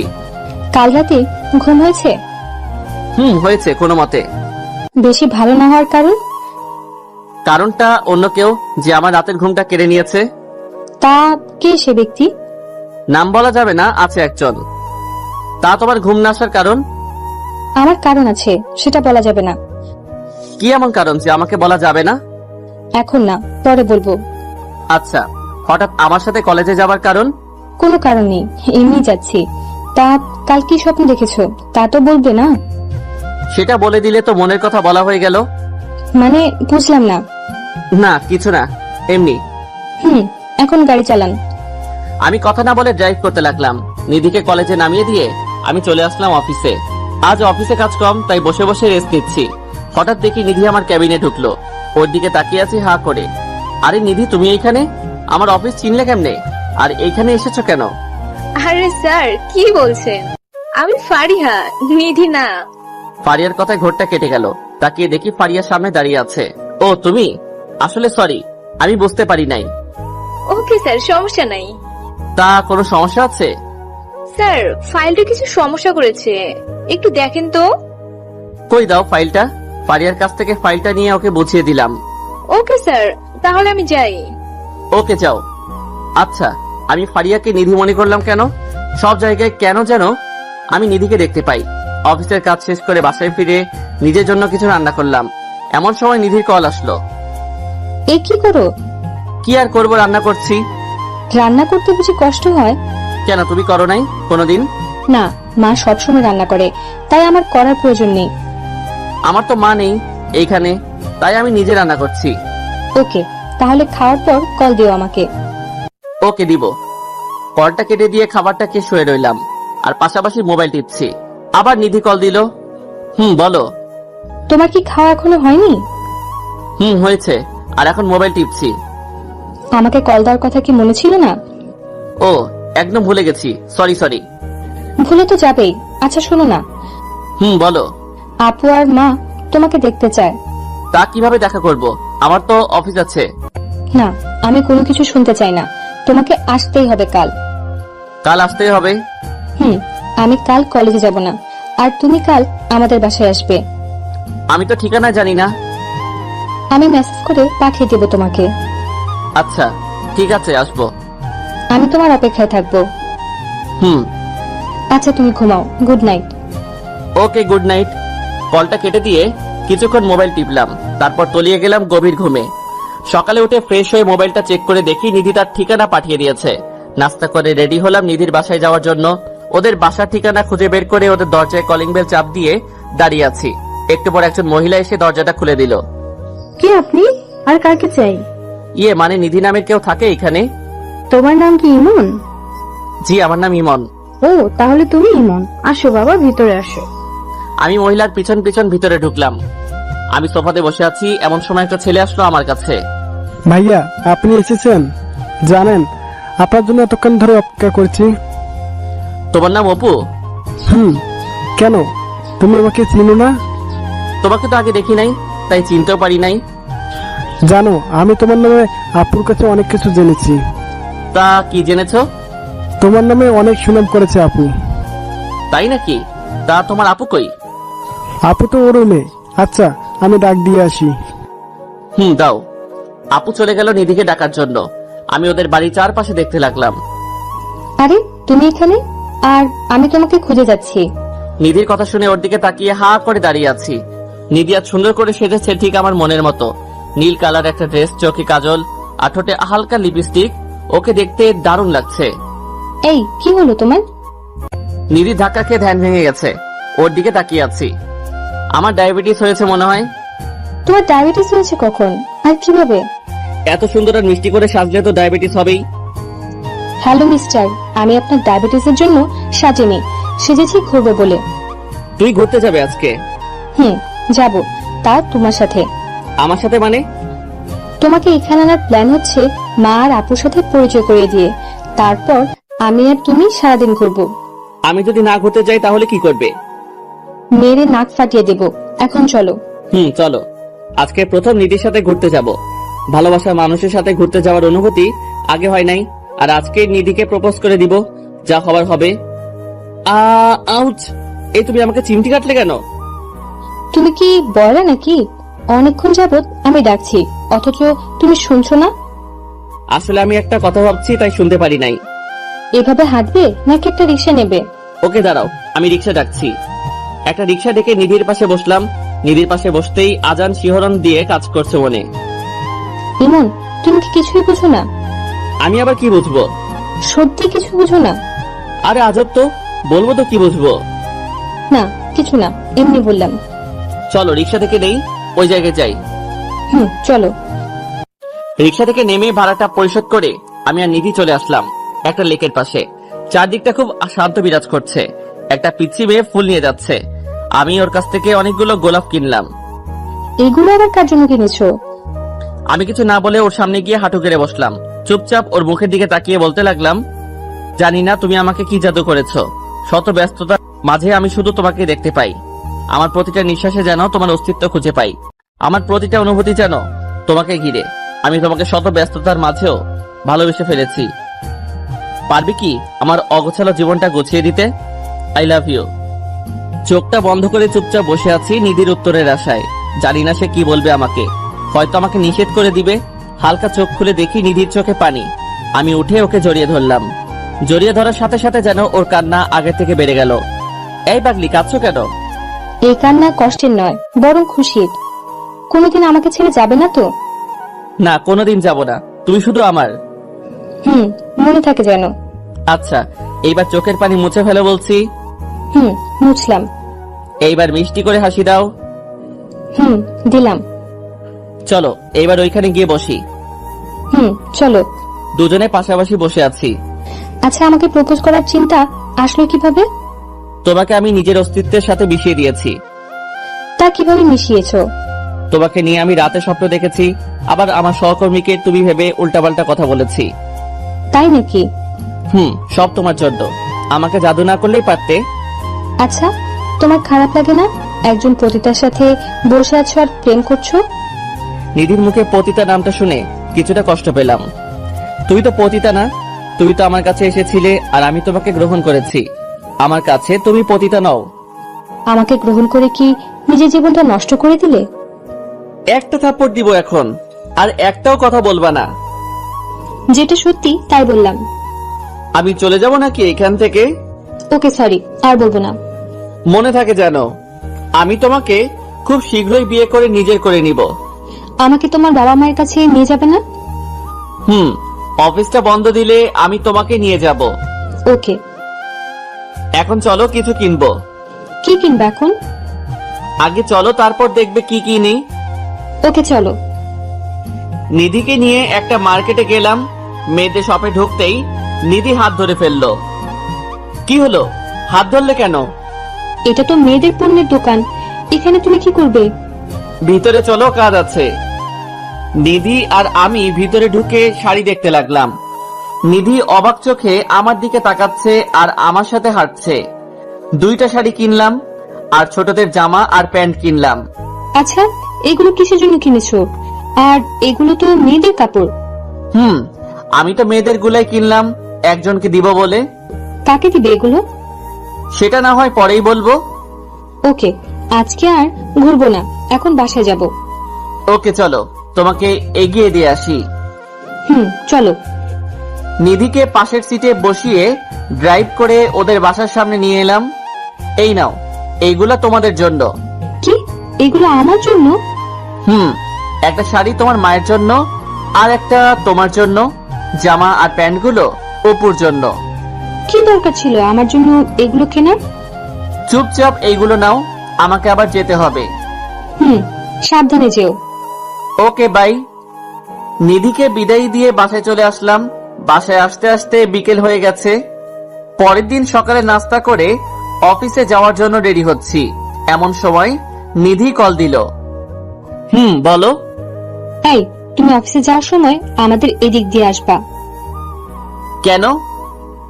কাল রাতে ঘুম হয়েছে?
হয়েছে কোনো মতে।
বেশি ভালো না হওয়ার কারণ?
কারণটা অন্য কেউ, যে আমার রাতের ঘুমটা কেড়ে নিয়েছে।
তা কে সে ব্যক্তি?
নাম বলা যাবে না, আছে একজন। তা তোমার ঘুম না আসার কারণ?
আমার কারণ আছে, সেটা বলা যাবে না।
কি এমন কারণ যে আমাকে বলা যাবে না?
এখন না, পরে বলবো।
আচ্ছা, হঠাৎ আমার সাথে কলেজে যাবার কারণ?
কোনো কারণ নেই, এমনি যাচ্ছি। তা কাল কি স্বপ্ন দেখেছো, তা তো বলবে না?
সেটা বলে দিলে তো মনের কথা বলা হয়ে গেল।
মানে বুঝলাম না।
না কিছু না, এমনি।
এখন গাড়ি চালান।
আমি কথা না বলে ড্রাইভ করতে লাগলাম। নিধিকে কলেজে নামিয়ে দিয়ে আমি চলে আসলাম অফিসে। আজ অফিসে কাজ কম, তাই বসে বসে রেস্ট নিচ্ছি। হঠাৎ দেখি নিধি আমার ক্যাবিনে ঢুকলো। ওর দিকে তাকিয়ে আছি হা করে। আরে নিধি, তুমি এইখানে? আমার অফিস চিনলে কেমনে? আর এইখানে এসেছো কেন?
আরে স্যার, কি বলছেন? আমি ফারিহা, নিধি না।
ফারিয়ার কথায় ঘোরটা কেটে গেল। তাকিয়ে দেখি ফারিয়ার সামনে দাঁড়িয়ে আছে। ও তুমি? আসলে সরি, আমি বুঝতে পারি নাই।
ওকে স্যার, সমস্যা নাই।
তা কোনো সমস্যা আছে?
স্যার, ফাইলটা কিছু সমস্যা করেছে, একটু দেখেন তো।
কই দাও ফাইলটা। ফারিয়ার কাছ থেকে ফাইলটা নিয়ে ওকে বুঝিয়ে দিলাম।
ওকে স্যার, তাহলে আমি যাই।
ওকে যাও। আচ্ছা, আমি ফারিয়াকে নিধি মনে করলাম কেন? সব জায়গায় কেন যেন আমি নিধিকে দেখতে পাই। অফিসের কাজ শেষ করে বাসায় ফিরে নিজের জন্য কিছু রান্না করলাম। এমন সময় নিধির কল আসলো।
এ কি করো?
কি আর করবো, রান্না করছি।
রান্না করতে বুঝি কষ্ট হয়?
কেন, তুমি করো নাই কোনোদিন?
না, মা সবসময় রান্না করে, তাই আমার করার প্রয়োজন নেই।
আমার তো মা নেই এইখানে, তাই আমি নিজে রান্না করছি।
ওকে, তাহলে খাওয়ার পর কল দিও আমাকে।
ওকে দিব। কলটা কেটে দিয়ে খাবারটা খেয়ে শুয়ে রইলাম, আর পাশাপাশি মোবাইল টিপছি। আবার নিধি কল দিল। বলো।
তোমার কি খাওয়া এখনো হয়নি?
হয়েছে, আর এখন মোবাইল টিপছি।
আমাকে কল দেওয়ার কথা কি মনে ছিল না?
ও, একদম ভুলে গেছি, সরি সরি।
ভুলে তো যাবেই। আচ্ছা শোনো না,
বলো।
আপু আর মা তোমাকে দেখতে চায়।
তা কিভাবে দেখা করব? আমার তো অফিস আছে।
না, আমি কোনো কিছু শুনতে চাই না, তোমাকে আসতেই হবে কাল।
কাল আসতেই হবে?
আমি কাল কলেজে যাব না, আর তুমি কাল আমাদের বাসায় আসবে।
আমি তো ঠিকানা জানি না।
আমি মেসেজ করে পাঠিয়ে দেব তোমাকে।
আচ্ছা ঠিক আছে, আসবো।
আমি তোমার অপেক্ষায় থাকবো। আচ্ছা তুমি ঘুমাও, গুড নাইট।
ওকে, গুড নাইট। কলটা কেটে দিয়ে কিছুক্ষণ মোবাইল টিপলাম, তারপর তলিয়ে গেলাম গভীর ঘুমে। সকালে উঠে ফ্রেশ হয়ে মোবাইলটা চেক করে দেখি নিধি তার ঠিকানা পাঠিয়ে দিয়েছে। নাস্তা করে রেডি হলাম নিধির বাসায় যাওয়ার জন্য। ওদের বাসার ঠিকানা খুঁজে বের করে ওদের দরজায় কলিং বেল চাপ দিয়ে দাঁড়িয়ে আছি। একটু পর একজন মহিলা এসে দরজাটা খুলে দিল।
কে আপনি? আর কাকে চাই?
ইয়ে মানে নিধি নামের কেউ থাকে এখানে?
তোমার নাম কি ইমন?
জি, আমার নাম ইমন।
ও, তাহলে তুমি ইমন। আসো বাবা, ভিতরে আসো।
আমি মহিলার পিছন পিছন ভিতরে ঢুকলাম। আমি সোফাতে বসে আছি, এমন সময় একটা ছেলে আসলো আমার কাছে।
ভাইয়া, আপনি এসেছেন? জানেন, আপনার জন্য এতক্ষণ ধরে অপেক্ষা করছি।
তোমার নাম অপু?
কেন, তুমি আমাকে চিনো না?
তোমাকে তো আগে দেখি নাই, তাই চিনতেও পারি নাই।
জানো, আমি তোমার নামে আপুর কাছে অনেক কিছু জেনেছি।
তা কি জেনেছো?
তোমার নামে অনেক সুনাম করেছে আপু।
তাই নাকি? তা তোমার আপু কই?
আপু তো ওর রুমে। আচ্ছা, আমি ডাক দিয়ে আসি।
দাও। আপু চলে গেল নিধিকে ডাকার জন্য। আমি ওদের বাড়ি চারপাশে দেখতে লাগলাম।
আরে তুমি এখানে? আর আমি তোমাকে খুঁজে যাচ্ছি।
নিধির কথা শুনে ওর দিকে তাকিয়ে হা করে দাঁড়িয়ে আছি। নিধি আজ সুন্দর করে সেজেছে, ঠিক আমার মনের মতো। নীল কালার একটা ড্রেস, চোখে কাজল, আর ঠোঁটে হালকা লিপস্টিক। ওকে দেখতে দারুণ লাগছে।
এই কি হলো তোমার?
নিধি ধাক্কা খেয়ে ধ্যান ভেঙে গেছে। ওর দিকে তাকিয়ে আছি। আমার ডায়াবেটিস হয়েছে মনে হয়।
তোমার ডায়াবেটিস হয়েছে কখন আর কিভাবে?
এত সুন্দর আর মিষ্টি করে সাজলে তো ডায়াবেটিস হবেই।
হ্যালো মিস্টার, আমি আপনার ডায়াবেটিসের জন্য সাজিনি, সেজেছি ঘুরবে বলে।
তুই ঘুরতে যাবে আজকে?
যাব। তা তোমার সাথে।
আমার সাথে মানে?
তোমাকে এখানে আনার প্ল্যান হচ্ছে মা আর আপুর সাথে পরিচয় করিয়ে দিয়ে, তারপর আমি আর তুমি সারাদিন ঘুরবো।
আমি যদি না ঘুরতে যাই তাহলে কি করবে?
মেরে নাক ফাটিয়ে দেব। এখন চলো।
চলো। আজকে প্রথম নিধির সাথে ঘুরতে যাব। ভালোবাসার মানুষের সাথে ঘুরতে যাওয়ার অনুভূতি আগে হয় নাই, আর আজকে নিধিকে প্রপোজ করে দিব। যা হবার হবে। আউচ! এই তুমি আমাকে চিমটি কাটলে কেন?
তুমি কি বলা নাকি? অনেকক্ষণ যাবত আমি ডাকছি, অথচ তুমি শুনছো না।
আসলে আমি একটা কথা ভাবছি, তাই শুনতে পারি নাই।
এভাবে হাঁটবে নাকি একটা রিক্সা নেবে?
ওকে দাঁড়াও, আমি রিক্সা ডাকছি। একটা রিক্সা ডেকে নিধির পাশে বসলাম। নিধির পাশে বসতেই আজান শিহরণ দিয়ে কাজ করছে মনে।
ইমন, তুমি কি কিছুই বুঝো না?
আমি আবার কি বুঝবো?
সত্যি কিছু বুঝো না?
আরে আজব তো, বলবো তো কি বুঝবো।
না, কিছু না, এমনি বললাম।
চলো রিক্সা থেকে নেই, ওই জায়গায় যাই।
চলো।
রিক্সা থেকে নেমে ভাড়াটা পরিশোধ করে আমি আর নিধি চলে আসলাম একটা লেকের পাশে। চারদিকটা খুব শান্ত বিরাজ করছে। একটা পিচ্ছি মেয়ে ফুল নিয়ে যাচ্ছে। আমি ওর কাছ থেকে অনেকগুলো গোলাপ কিনলাম।
এগুলো আবার কার জন্য কিনেছো?
আমি কিছু না বলে ওর সামনে গিয়ে হাঁটু গেড়ে বসলাম। চুপচাপ ওর মুখের দিকে তাকিয়ে বলতে লাগলাম, জানি না তুমি আমাকে কি জাদু করেছো। শত ব্যস্ততার মাঝে আমি শুধু তোমাকে দেখতে পাই। আমার প্রতিটা নিঃশ্বাসে যেন তোমার অস্তিত্ব খুঁজে পাই। আমার প্রতিটা অনুভূতি যেন তোমাকে ঘিরে। আমি তোমাকে শত ব্যস্ততার মাঝেও ভালোবেসে ফেলেছি। পারবি কি আমার অগোছালো জীবনটা গুছিয়ে দিতে? I love you. চোখটা বন্ধ করে চুপচাপ বসে আছি নিধির উত্তরের আশায়। জানি না সে কি বলবে আমাকে, হয়তো আমাকে নিষেধ করে দিবে। হালকা চোখ খুলে দেখি নিধির চোখে পানি। আমি উঠে ওকে জড়িয়ে ধরলাম। জড়িয়ে ধরার সাথে সাথে যেন ওর কান্না আগের থেকে বেড়ে গেল। এই পাগলি, কাঁদছো কেন?
এই কান্না কষ্টের নয়, বরং খুশির। কোনোদিন আমাকে ছেড়ে যাবে না তো?
না, কোনোদিন যাব না, তুমি শুধু আমার।
মনে থাকে যেন।
আচ্ছা, এইবার চোখের পানি মুছে ফেলো বলছি।
মুছলাম।
এইবার মিষ্টি করে হাসি দাও।
দিলাম।
চলো এইবার ওইখানে গিয়ে বসি।
চলো।
দুজনে পাশাপাশি বসে আছি।
আচ্ছা, আমাকে প্রপোজ করার চিন্তা আসলো কিভাবে?
তোমাকে আমি নিজের অস্তিত্বের সাথে মিশিয়ে দিয়েছি।
তা কিভাবে মিশিয়েছো?
তোমাকে নিয়ে আমি রাতে স্বপ্ন দেখেছি, আবার আমার সহকর্মীকে তুমি ভেবে উল্টাপাল্টা কথা বলেছি।
তাই নাকি?
সব তোমার জন্য। আমাকে জাদু না করলেই পারতে।
আচ্ছা, তোমার খারাপ লাগে না একজন পতিতার সাথে বসে আছো আর প্রেম করছো?
নিধির মুখে পতিতা নামটা শুনে কিছুটা কষ্ট পেলাম। তুই তো পতিতা না, তুই তো আমার কাছে এসেছিলে আর আমি তোমাকে গ্রহণ করেছি। আমার কাছে তুমি পতিতা নও।
আমাকে গ্রহণ করে কি নিজের জীবনটা নষ্ট করে দিলে?
একটা থাপ্পড় দিব এখন, আর একটাও কথা বলবা না।
যেটা সত্যি তাই বললাম।
আমি চলে যাব নাকি এখান থেকে?
ওকে, সরি, আর বলবো না।
মনে থাকে জানো, আমি তোমাকে খুব শীঘ্রই বিয়ে করে নিজের করে নিব।
আমাকে তোমার বাবা মায়ের কাছে নিয়ে যাবে না?
অফিসটা বন্ধ দিলে আমি তোমাকে নিয়ে যাব।
ওকে।
এখন চলো কিছু কিনবো।
কি কিনবে এখন?
আগে চলো, তারপর দেখবে কি কিনি।
ওকে, চলো।
নিধিকে নিয়ে একটা মার্কেটে গেলাম। মেয়েদের শপে ঢুকতেই নিধি হাত ধরে ফেললো। কি হলো, হাত ধরলে কেন?
এটা তো মেয়েদের পণ্যের দোকান, এখানে তুমি কি করবে?
ভিতরে চলো, কাজ আছে। নিধি আর আমি ভিতরে ঢুকে শাড়ি দেখতে লাগলাম। নিধি অবাক চোখে আমার দিকে তাকাচ্ছে আর আমার সাথে হাঁটছে। দুইটা শাড়ি কিনলাম, আর ছোটদের জামা আর প্যান্ট কিনলাম।
আচ্ছা, এগুলো কিসের জন্য কিনেছো? আর এগুলো তো মেয়েদের কাপড়।
আমি তো মেয়েদের গুলাই কিনলাম, একজনকে দিব বলে।
কাকে দিবে এগুলো?
সেটা না হয় পরেই বলবো।
ওকে, আজকে আর ঘুরবো না, এখন বাসায় যাব।
ওকে চলো, তোমাকে এগিয়ে দিয়ে আসি।
চলো।
নিধিকে পাশের সিটে বসিয়ে ড্রাইভ করে ওদের বাসার সামনে নিয়ে এলাম। এই নাও, এইগুলা তোমাদের জন্য।
কি, এগুলো আমার জন্য?
একটা শাড়ি তোমার মায়ের জন্য, আর একটা তোমার জন্য। জামা আর প্যান্টগুলো অপুর জন্য।
কি দরকার ছিল আমার জন্য এগুলো কেনার?
চুপচাপ এইগুলো নাও, আমাকে আবার যেতে হবে।
সাবধানে যেও।
ওকে, বাই। নিধিকে বিদায় দিয়ে বাসায় চলে আসলাম। বাসায় আসতে আসতে বিকেল হয়ে গেছে। পরের দিন সকালে নাস্তা করে অফিসে যাওয়ার জন্য রেডি হচ্ছি, এমন সময় নিধি কল দিল। বলো।
এই, তুমি অফিসে যাওয়ার সময় আমাদের এদিক দিয়ে আসবা।
কেন?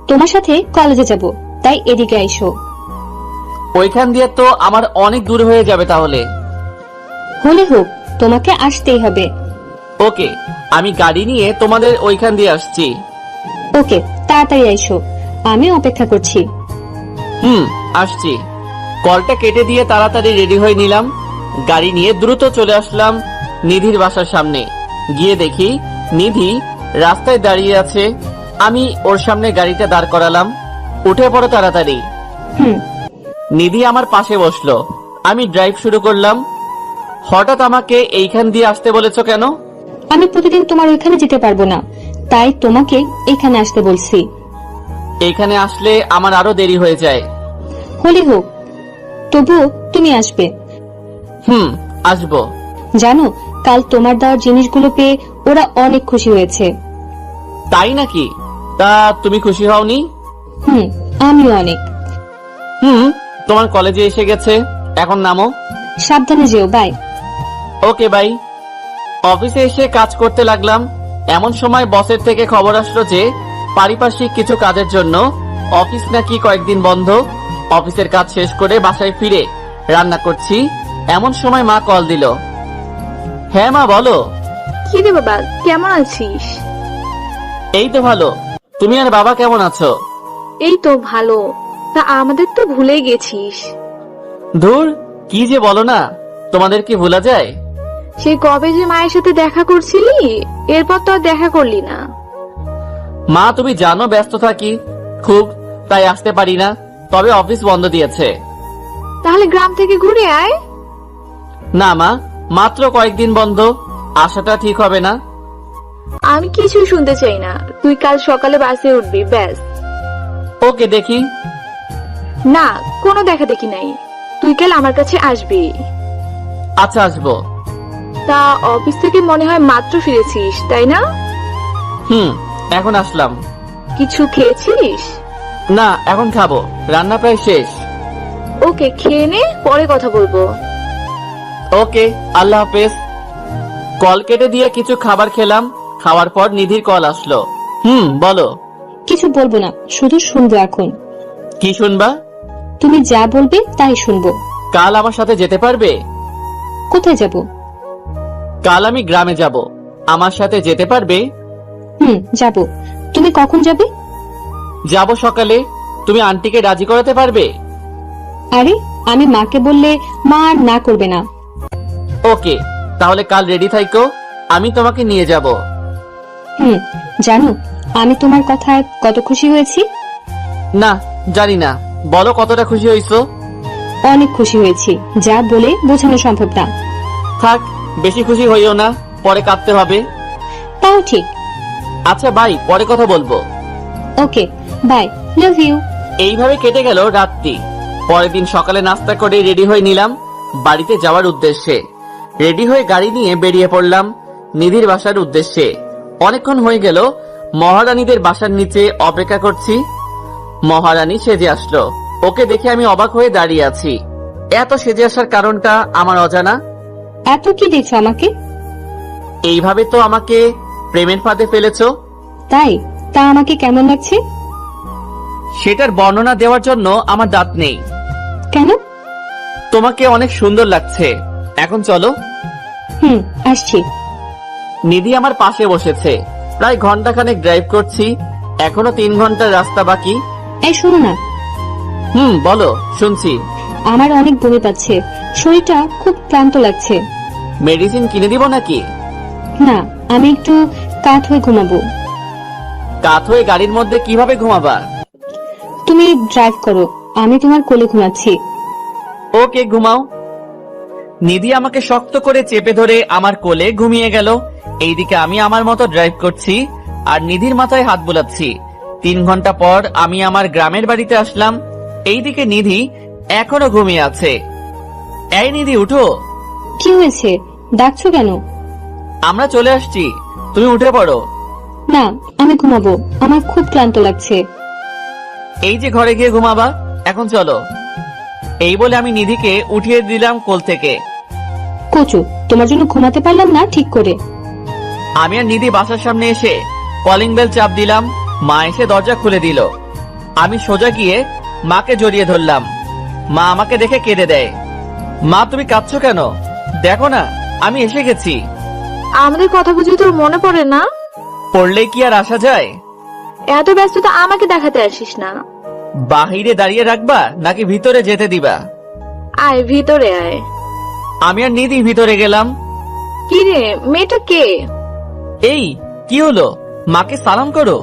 তোমার সাথে কলেজে যাব, তাই এদিকে আইসো।
ওইখান দিয়ে তো আমার অনেক দূর হয়ে যাবে তাহলে।
হলে হোক, তোমাকে আসতেই হবে।
ওকে, আমি গাড়ি নিয়ে তোমাদের ওইখান দিয়ে আসছি।
ওকে, তাড়াতাড়ি আইসো, আমি অপেক্ষা করছি।
আসছি। কলটা কেটে দিয়ে তাড়াতাড়ি রেডি হয়ে নিলাম। গাড়ি নিয়ে দ্রুত চলে আসলাম নিধির বাসার সামনে। গিয়ে দেখি নিধি রাস্তায় দাঁড়িয়ে আছে। আমি ওর সামনে গাড়িটা দাঁড় করালাম। উঠে পড়ো তাড়াতাড়ি। নিধি আমার পাশে বসলো। আমি ড্রাইভ শুরু করলাম। হঠাৎ আমাকে এইখান দিয়ে আসতে বলেছো কেন?
আমি প্রতিদিন তোমার ওইখানে যেতে পারবো না, তাই তোমাকে এখানে আসতে বলছি।
এইখানে আসলে আমার আরো দেরি হয়ে যায়।
হলে হোক, তবুও তুমি আসবে।
আসবো।
জানো, কাল তোমার দেওয়ার জিনিসগুলো পেয়ে ওরা অনেক খুশি হয়েছে।
তাই নাকি? তা তুমি খুশি হওনি?
আমিও অনেক।
তোমার কলেজে এসে গেছে, এখন নামো।
সাবধানে যেও, বাই।
Okay, by. অফিসে এসে কাজ করতে লাগলাম। এমন সময় বসের থেকে খবর আসলো যে পারিপার্শ্বিক কিছু কাজের জন্য অফিস নাকি কয়েকদিন বন্ধ। অফিসের কাজ শেষ করে বাসায় ফিরে রান্না করছি, এমন সময় মা কল দিল। হ্যাঁ মা, বলো।
কি রে বাবা, কেমন আছিস?
এই তো ভালো, তুমি আর বাবা কেমন আছো?
এই তো ভালো। তা আমাদের তো ভুলেই গেছিস।
ধুর, কি যে বলো না, তোমাদের কি ভোলা যায়?
সেই কবে যে মায়ের সাথে দেখা করছিলি, এরপর তো আর দেখা করলি না।
মা, তুমি জানো ব্যস্ত থাকি খুব, তাই আসতে পারি না। তবে অফিস বন্ধ দিয়েছে।
তাহলে গ্রাম থেকে ঘুরে আয়।
না মা, মাত্র কয়েকদিন বন্ধ, আসাটা ঠিক হবে না।
আমি কিছু শুনতে চাই না, তুই কাল সকালে বাসে উঠবি ব্যাস।
ওকে, দেখি।
না, কোনো দেখা দেখি নাই, তুই কাল আমার কাছে আসবি।
আচ্ছা, আসবো।
তা অফিস থেকে মনে হয় মাত্র ফিরেছিস, তাই না?
এখন আসলাম।
কিছু খেয়েছিস?
না, এখন খাবো, রান্না প্রায় শেষ।
ওকে, খেয়ে নে, পরে কথা বলবো।
ওকে, আল্লাহ হাফেজ। কল কেটে দিয়ে কিছু খাবার খেলাম। খাওয়ার পর নিধির কল আসলো। বলো।
কিছু বলবো না, শুধু শুনবো এখন।
কি শুনবা?
তুমি যা বলবে তাই শুনবো।
কাল আমার সাথে যেতে পারবে?
কোথায় যাব?
কাল আমি গ্রামে যাব, আমার সাথে যেতে পারবে?
যাব। তুমি কখন যাবে?
যাব সকালে। তুমি আন্টিকে রাজি করাতে পারবে?
আরে, আমি মাকে বললে মা আর না করবে না।
ওকে, তাহলে কাল রেডি থাইকো, আমি তোমাকে নিয়ে যাব।
জানো আমি তোমার কথায় কত খুশি হয়েছি?
না, জানি না, বলো কতটা খুশি হইছো?
অনেক খুশি হয়েছি, যা বলে বোঝানো সম্ভব না।
থাক, বেশি খুশি হইও না, পরে কাঁদতে হবে।
তাও ঠিক।
আচ্ছা বাই, পরে কথা বলবো।
ওকে, বাই, লাভ ইউ।
এইভাবে কেটে গেল রাতটি। পরের দিন সকালে নাস্তা করে রেডি হয়ে নিলাম বাড়িতে যাওয়ার উদ্দেশ্যে। রেডি হয়ে গাড়ি নিয়ে বেরিয়ে পড়লাম নিধির বাসার উদ্দেশ্যে। অনেকক্ষণ হয়ে গেল মহারানীদের বাসার নিচে অপেক্ষা করছি। মহারানী সেজে আসলো, ওকে দেখে আমি অবাক হয়ে দাঁড়িয়ে আছি। এত সেজে আসার কারণটা আমার অজানা।
এত কি দেখছো আমাকে?
এইভাবে তো আমাকে প্রেমের ফাঁদে ফেলেছো।
তাই? তা আমাকে কেমন লাগছে?
সেটার বর্ণনা দেওয়ার জন্য আমার দাঁত নেই।
কেন?
তোমাকে অনেক সুন্দর লাগছে। এখন চলো।
আসছি।
নিধি আমার পাশে বসেছে। প্রায় ঘন্টাখানেক ড্রাইভ করছি, এখনো 3 ঘন্টার রাস্তা বাকি।
এই শোনো না।
বলো, শুনছি।
আমার অনেক বমি পাচ্ছে, শরীরটা খুব ক্লান্ত লাগছে।
মেডিসিন কিনে দিব নাকি?
না, আমি একটু কাত হয়ে ঘুমাবো।
কাত হয়ে গাড়ির মধ্যে কিভাবে ঘুমাবা?
তুমি ড্রাইভ করো, আমি তোমার কোলে ঘুমাচ্ছি।
ওকে, ঘুমাও। নিধি আমাকে শক্ত করে চেপে ধরে আমার কোলে ঘুমিয়ে গেল। এইদিকে আমি আমার মতো ড্রাইভ করছি আর নিধির মাথায় হাত বুলাচ্ছি। 3 ঘন্টা পর আমি আমার গ্রামের বাড়িতে আসলাম। এইদিকে নিধি এখনো ঘুমিয়ে আছে। এই নিধি, উঠো।
কি হয়েছে? ডাকছো কেন?
আমরা চলে আসছি, তুমি উঠে পড়ো।
না, আমি ঘুমাবো, আমার খুব ক্লান্ত লাগছে।
এই যে ঘরে গিয়ে ঘুমাবা, এখন চলো। এই বলে আমি নিধিকে উঠিয়ে দিলাম কোল থেকে।
কচু, তোমার জন্য ঘুমাতে পারলাম না ঠিক করে।
আমি আর নিধি বাসার সামনে এসে কলিং বেল চাপ দিলাম। মা এসে দরজা খুলে দিল। আমি সোজা গিয়ে মাকে জড়িয়ে ধরলাম। মা আমাকে দেখে কেঁদে দেয়। মা, তুমি কাঁদছো কেন? দেখো না, আমি এসে গেছি।
আমাদের কথা বুঝি তোর মনে পড়ে না?
পড়লে কি আর আসা যায়?
এত ব্যস্ততা আমাকে দেখাতে আসিস না।
বাহিরে দাঁড়িয়ে রাখবা নাকি ভিতরে যেতে দিবা?
আয়, ভিতরে আয়।
আমি আর নিধি ভিতরে গেলাম।
কি রে, মেয়েটা কে?
এই, কি হলো? মাকে সালাম করো।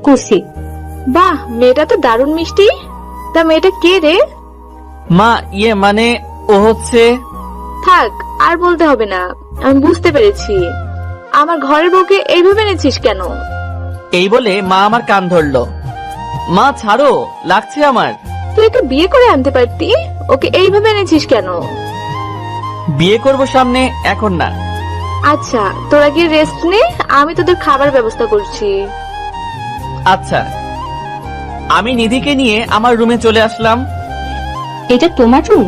করছি।
বাহ, মেয়েটা তো দারুণ মিষ্টি। তা মেয়েটা কে রে?
মা, মানে ও হচ্ছে।
থাক, আর বলতে হবে না, আমি বুঝতে পেরেছি। আমার ঘরের বউকে এইভাবে এনেছিস কেন?
এই বলে মা আমার কান ধরলো। মা ছাড়ো, লাগছে আমার।
তুই একটু বিয়ে করে আনতে পারতি, ওকে এইভাবে এনেছিস কেন?
বিয়ে করব সামনে, এখন না।
আচ্ছা, তোরা গিয়ে রেস্ট নে, আমি তোদের খাবার ব্যবস্থা করছি।
আচ্ছা। আমি নিধিকে নিয়ে আমার রুমে চলে আসলাম।
এটা তোমার রুম?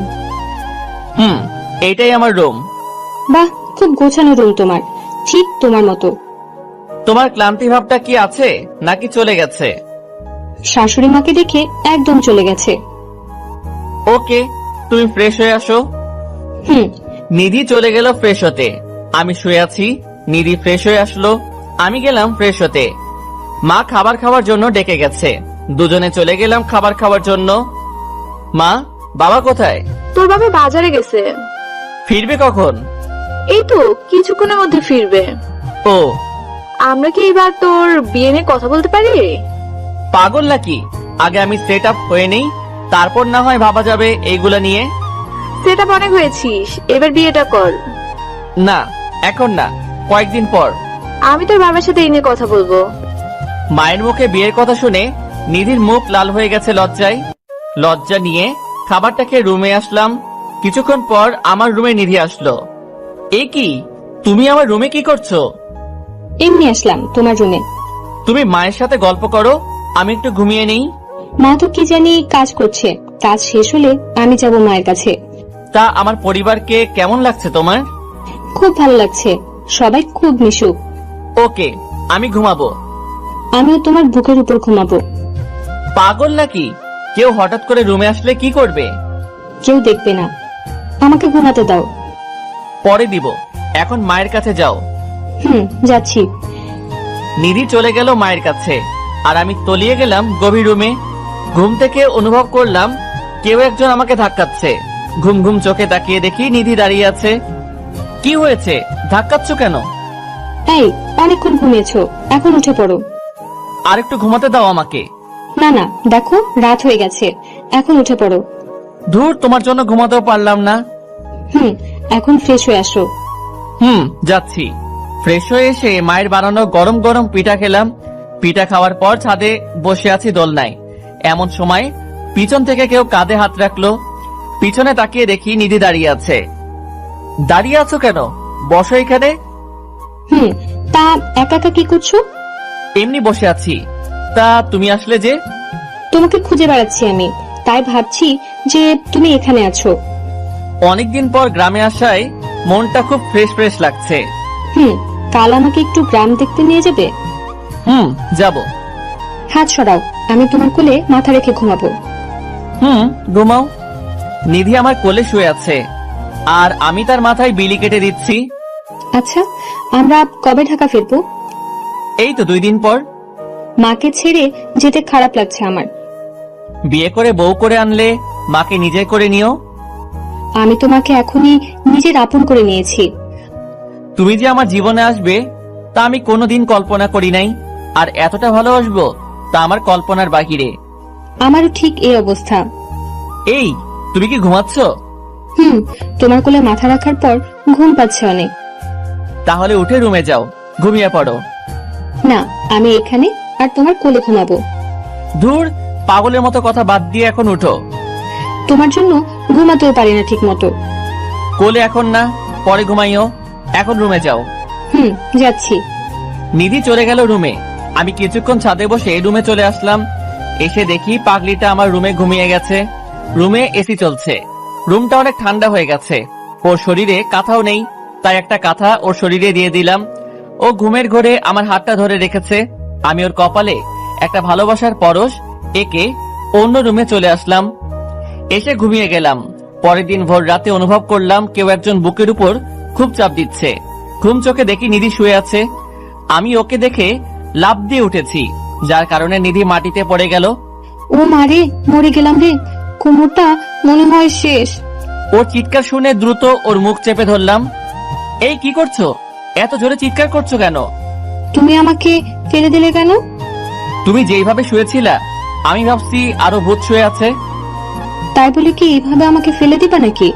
এইটাই আমার রুম।
বাহ, খুব গোছানো রুম তোমার, ঠিক তোমার মতো।
তোমার ক্লান্তি ভাবটা কি আছে নাকি চলে গেছে?
শাশুড়ি মাকে দেখে একদম চলে গেছে।
ওকে, তুমি ফ্রেশ হয়ে আসো।
হুম।
নিধি চলে গেল ফ্রেশ হতে। আমি শুয়ে আছি, নিধি ফ্রেশ হয়ে আসলো, আমি গেলাম ফ্রেশ হতে। মা খাবার খাওয়ার জন্য ডেকে গেছে, দুজনে চলে গেলাম খাবার খাওয়ার জন্য। মা, বাবা কোথায়?
তোর বাবা বাজারে গেছে।
ফিরবে কখন?
এই তো কিছুক্ষণের মধ্যে ফিরবে।
ও,
আমরা কি এবার তোর বিয়ে নিয়ে কথা বলতে পারি?
পাগল নাকি? আগে আমি সেট আপ হয়ে নেই, তারপর না হয় ভাবা যাবে এইগুলা নিয়ে।
সেটা অনেক হয়েছিস, এবার বিয়েটা কর।
না, এখন না, কয়েকদিন পর।
আমি তোর বাবার সাথে এই নিয়ে কথা বলবো।
মায়ের মুখে বিয়ের কথা শুনে নিধির মুখ লাল হয়ে গেছে লজ্জায়। লজ্জা নিয়ে খাবারটা খেয়ে রুমে আসলাম। কিছুক্ষণ পর আমার রুমে নিধি আসলো। এ কি, তুমি আমার রুমে কি করছো?
এমনি আসলাম তোমার রুমে।
তুমি মায়ের সাথে গল্প করো, আমি একটু ঘুমিয়ে নেই।
মা তো কি জানি কাজ করছে, কাজ শেষ হলে আমি যাব মায়ের কাছে।
তা আমার পরিবারকে কেমন লাগছে তোমার?
খুব ভালো লাগছে, সবাই খুব মিশুক।
ওকে, আমি ঘুমাবো।
আমিও তোমার বুকের উপর ঘুমাবো।
পাগল নাকি? কেউ হঠাৎ করে রুমে আসলে কি করবে?
কেউ দেখবে না, আমাকে ঘুমাতে দাও।
পরে দিব, এখন মায়ের কাছে যাও।
যাচ্ছি।
নিধি চলে গেল মায়ের কাছে, আর আমি তলিয়ে গেলাম গভীর রুমে। ঘুম থেকে অনুভব করলাম কেউ একজন আমাকে ধাক্কাচ্ছে। ঘুম ঘুম চোখে তাকিয়ে দেখি নিধি দাঁড়িয়ে আছে। কি হয়েছে, ধাক্কাচ্ছ কেন?
এই, অনেকক্ষণ ঘুমিয়েছো, এখন উঠে পড়ো।
আর একটু ঘুমাতে দাও আমাকে।
না না, দেখো রাত হয়ে গেছে, এখন উঠে পড়ো।
ধুর, তোমার জন্য ঘুমাতেও পারলাম না।
এখন ফ্রেশ হয়ে আসো।
যাচ্ছি। ফ্রেশ হয়ে এসে মায়ের বানানো গরম গরম পিঠা খেলাম। পিঠা খাওয়ার পর ছাদে বসে আছি দোলনায়। এমন সময় পিছন থেকে কেউ কাঁধে হাত রাখলো। পিছনে তাকিয়ে দেখি নিধি দাঁড়িয়ে আছে। দাঁড়িয়ে আছো কেন? বসো এখানে।
তা একা একা কি করছো?
এমনি বসে আছি। তা তুমি আসলে যে?
তোমাকে খুঁজে বেড়াচ্ছি আমি, তাই ভাবছি যে তুমি এখানে আছো।
অনেকদিন পর গ্রামে আসায় মনটা খুব ফ্রেশ ফ্রেশ লাগছে।
কাল আমাকে একটু গ্রাম দেখতে নিয়ে যাবে?
যাব।
হাত সরাও, আমি তোমার কোলে মাথা রেখে ঘুমাবো।
ঘুমাও। নিধি আমার কোলে শুয়ে আছে, আর আমি তার মাথায় বিলি কেটে দিচ্ছি।
আচ্ছা, আমরা কবে ঢাকা ফিরবো?
এই তো 2 দিন পর।
মাকে ছেড়ে যেতে খারাপ লাগছে আমার।
বিয়ে করে বউ করে আনলে মাকে নিজে করে নিও।
আমি তোমাকে এখনই নিজের আপন করে নিয়েছি।
তুমি যে আমার জীবনে আসবে তা আমি কোনোদিন কল্পনা করি নাই, আর এতটা ভালোবাসবো তা আমার কল্পনার বাহিরে।
আমারও ঠিক এই অবস্থা।
এই, তুমি কি ঘুমাচ্ছ?
তোমার কোলে মাথা রাখার পর ঘুম পাচ্ছে অনেক।
তাহলে উঠে রুমে যাও, ঘুমিয়ে পড়ো।
না, আমি এখানে আর তোমার কোলে ঘুমাবো।
ধুর, পাগলের মতো কথা বাদ দিয়ে এখন উঠো।
তোমার জন্য ঘুমাতেও পারি না ঠিক মতো।
কোলে এখন না, পরে ঘুমাইও। এখন রুমে যাও।
যাচ্ছি।
নিধি চলে গেল রুমে। আমি কিছুক্ষণ ছাদে বসে রুমে চলে আসলাম। এসে দেখি পাগলিটা আমার রুমে ঘুমিয়ে গেছে। রুমে এসি চলছে, রুমটা অনেক ঠান্ডা হয়ে গেছে। ওর শরীরে কাঁথাও নেই, তাই একটা কাঁথা ওর শরীরে দিয়ে দিলাম। ও ঘুমের ঘোরে আমার হাতটা ধরে রেখেছে। আমি ওর কপালে একটা ভালোবাসার পরশ এঁকে অন্য রুমে চলে আসলাম। এসে ঘুমিয়ে গেলাম। পরের দিন ভোর রাতে অনুভব করলাম কেউ একজন বুকের উপর খুব চাপ দিচ্ছে। ঘুম চোখে দেখি নিধি শুয়ে আছে। আমি ওকে দেখে লাফ দিয়ে উঠেছি, যার কারণে নিধি মাটিতে পড়ে গেল।
ও মারে, মরে গেলাম রে, কোমরটা মনে হয় শেষ।
ওর চিৎকার শুনে দ্রুত ওর মুখ চেপে ধরলাম। এই, কি করছো? এত জোরে চিৎকার করছো কেন?
তুমি আমাকে ফেলে দিলে কেন?
তুমি যেইভাবে শুয়েছিলা আমি ভাবছি আরো ভূত শুয়ে আছে।
তাই বলে কি এইভাবে আমাকে ফেলে দিবা নাকি?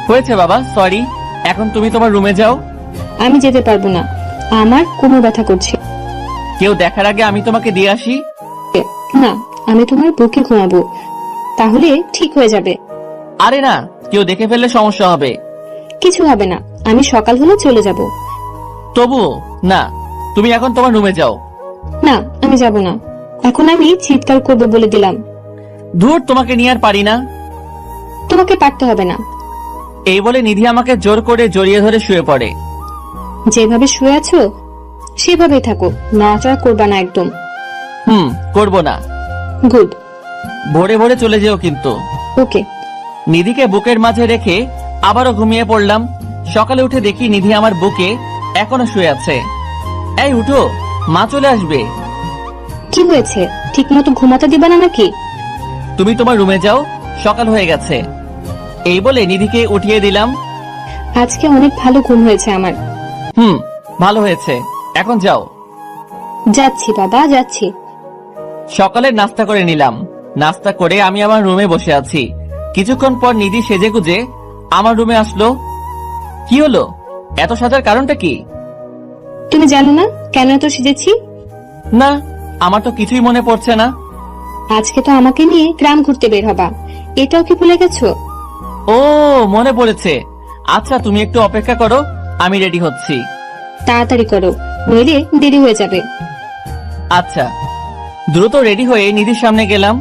হয়েছে বাবা, সরি। এখন তুমি তোমার রুমে যাও।
আমি যেতে পারবো না, আমার কোমর ব্যথা করছে।
কেউ দেখার আগে আমি তোমাকে দিয়ে আসি।
না, আমি তোমার বুকে ঘুমাবো, তাহলে ঠিক হয়ে যাবে।
আরে না, কেউ দেখে ফেললে সমস্যা হবে।
কিছু হবে না, আমি সকাল হলে চলে যাব।
তবুও না, তুমি এখন তোমার রুমে যাও।
না, আমি যাব না, এখন আমি চিৎকার করবো বলে দিলাম।
ধুর, তোমাকে নিয়ে আর পারি না।
তোমাকে পারতে হবে না।
এই বলে নিধি আমাকে জোর করে জড়িয়ে ধরে শুয়ে পড়ে।
যেভাবে শুয়ে আছো সেভাবেই থাকো, নড়াচড়া করবা না একদম।
করব না।
গুড।
ভোরে ভোরে চলে যেও কিন্তু।
ওকে।
নিধিকে বুকের মাঝে রেখে আবারও ঘুমিয়ে পড়লাম। সকালে উঠে দেখি নিধি আমার বুকে এখনো শুয়ে আছে। এই উঠো, মা চলে আসবে।
কি হয়েছে? ঠিক মতো ঘুমাতে দিবে না নাকি?
তুমি তোমার রুমে যাও, সকাল হয়ে গেছে। এই বলে নিধিকে উঠিয়ে দিলাম।
আজকে অনেক ভালো ঘুম হয়েছে আমার।
ভালো হয়েছে, এখন যাও।
যাচ্ছি বাবা, যাচ্ছি।
সকালে নাস্তা করে নিলাম। নাস্তা করে আমি আমার রুমে বসে আছি। কিছুক্ষণ পর নিধি সেজেগুজে আমার রুমে আসলো। কি হলো? এত সাজার কারণটা কি?
তুমি জানো না কেন এত সেজেছি?
না, আমার তো কিছুই মনে পড়ছে না।
আজকে তো আমাকে নিয়ে গ্রাম ঘুরতে বের হবা, এটাও কি ভুলে গেছো?
ও, মনে পড়েছে। আচ্ছা, তুমি একটু অপেক্ষা করো, আমি রেডি হচ্ছি।
তাড়াতাড়ি করো, নইলে দেরি হয়ে যাবে।
আচ্ছা। দ্রুত রেডি হয়ে নিধির সামনে গেলাম।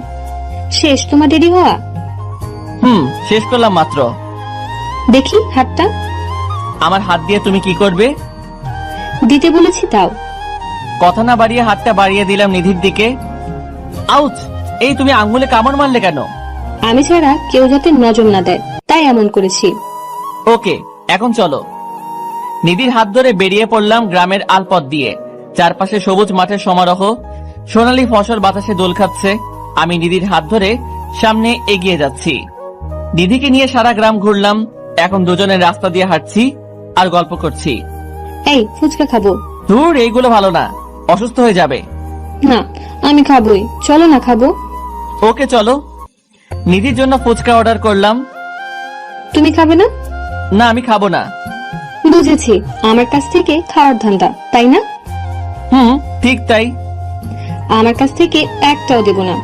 শেষ তোমার দেরি হওয়া?
শেষ করলাম মাত্র।
দেখি হাতটা।
আমার হাত দিয়ে তুমি কি করবে?
দিতে বলেছি দাও।
কথা না বাড়িয়ে হাতটা বাড়িয়ে দিলাম নিধির দিকে। আউচ! এই তুমি আঙ্গুলে কামড় মারলে কেন?
আমি ছাড়া কেউ যাতে নজর না দেয়, তাই এমন করেছি।
ওকে, এখন চলো। নিধির হাত ধরে বেরিয়ে পড়লাম গ্রামের আলপথ দিয়ে। চারপাশে সবুজ মাঠের সমারোহ, সোনালী ফসল বাতাসে দোল খাচ্ছে। আমি নিধির হাত ধরে সামনে এগিয়ে যাচ্ছি। নিধিকে নিয়ে সারা গ্রাম ঘুরলাম। এখন দুজনের রাস্তা দিয়ে হাঁটছি আর গল্প করছি।
এই ফুচকা খাবো।
দূর, এইগুলো ভালো না, অসুস্থ হয়ে যাবে।
না, আমি খাবোই, চলো না খাবো।
ওকে চলো। নিধির জন্য ফুচকা অর্ডার করলাম।
তুমি খাবে না?
না, আমি খাবো না।
বুঝেছি, আমার কাছ থেকে খাওয়ার ধান্দা, তাই না?
ঠিক তাই।
আমার কাছ থেকে একটাও দেব না।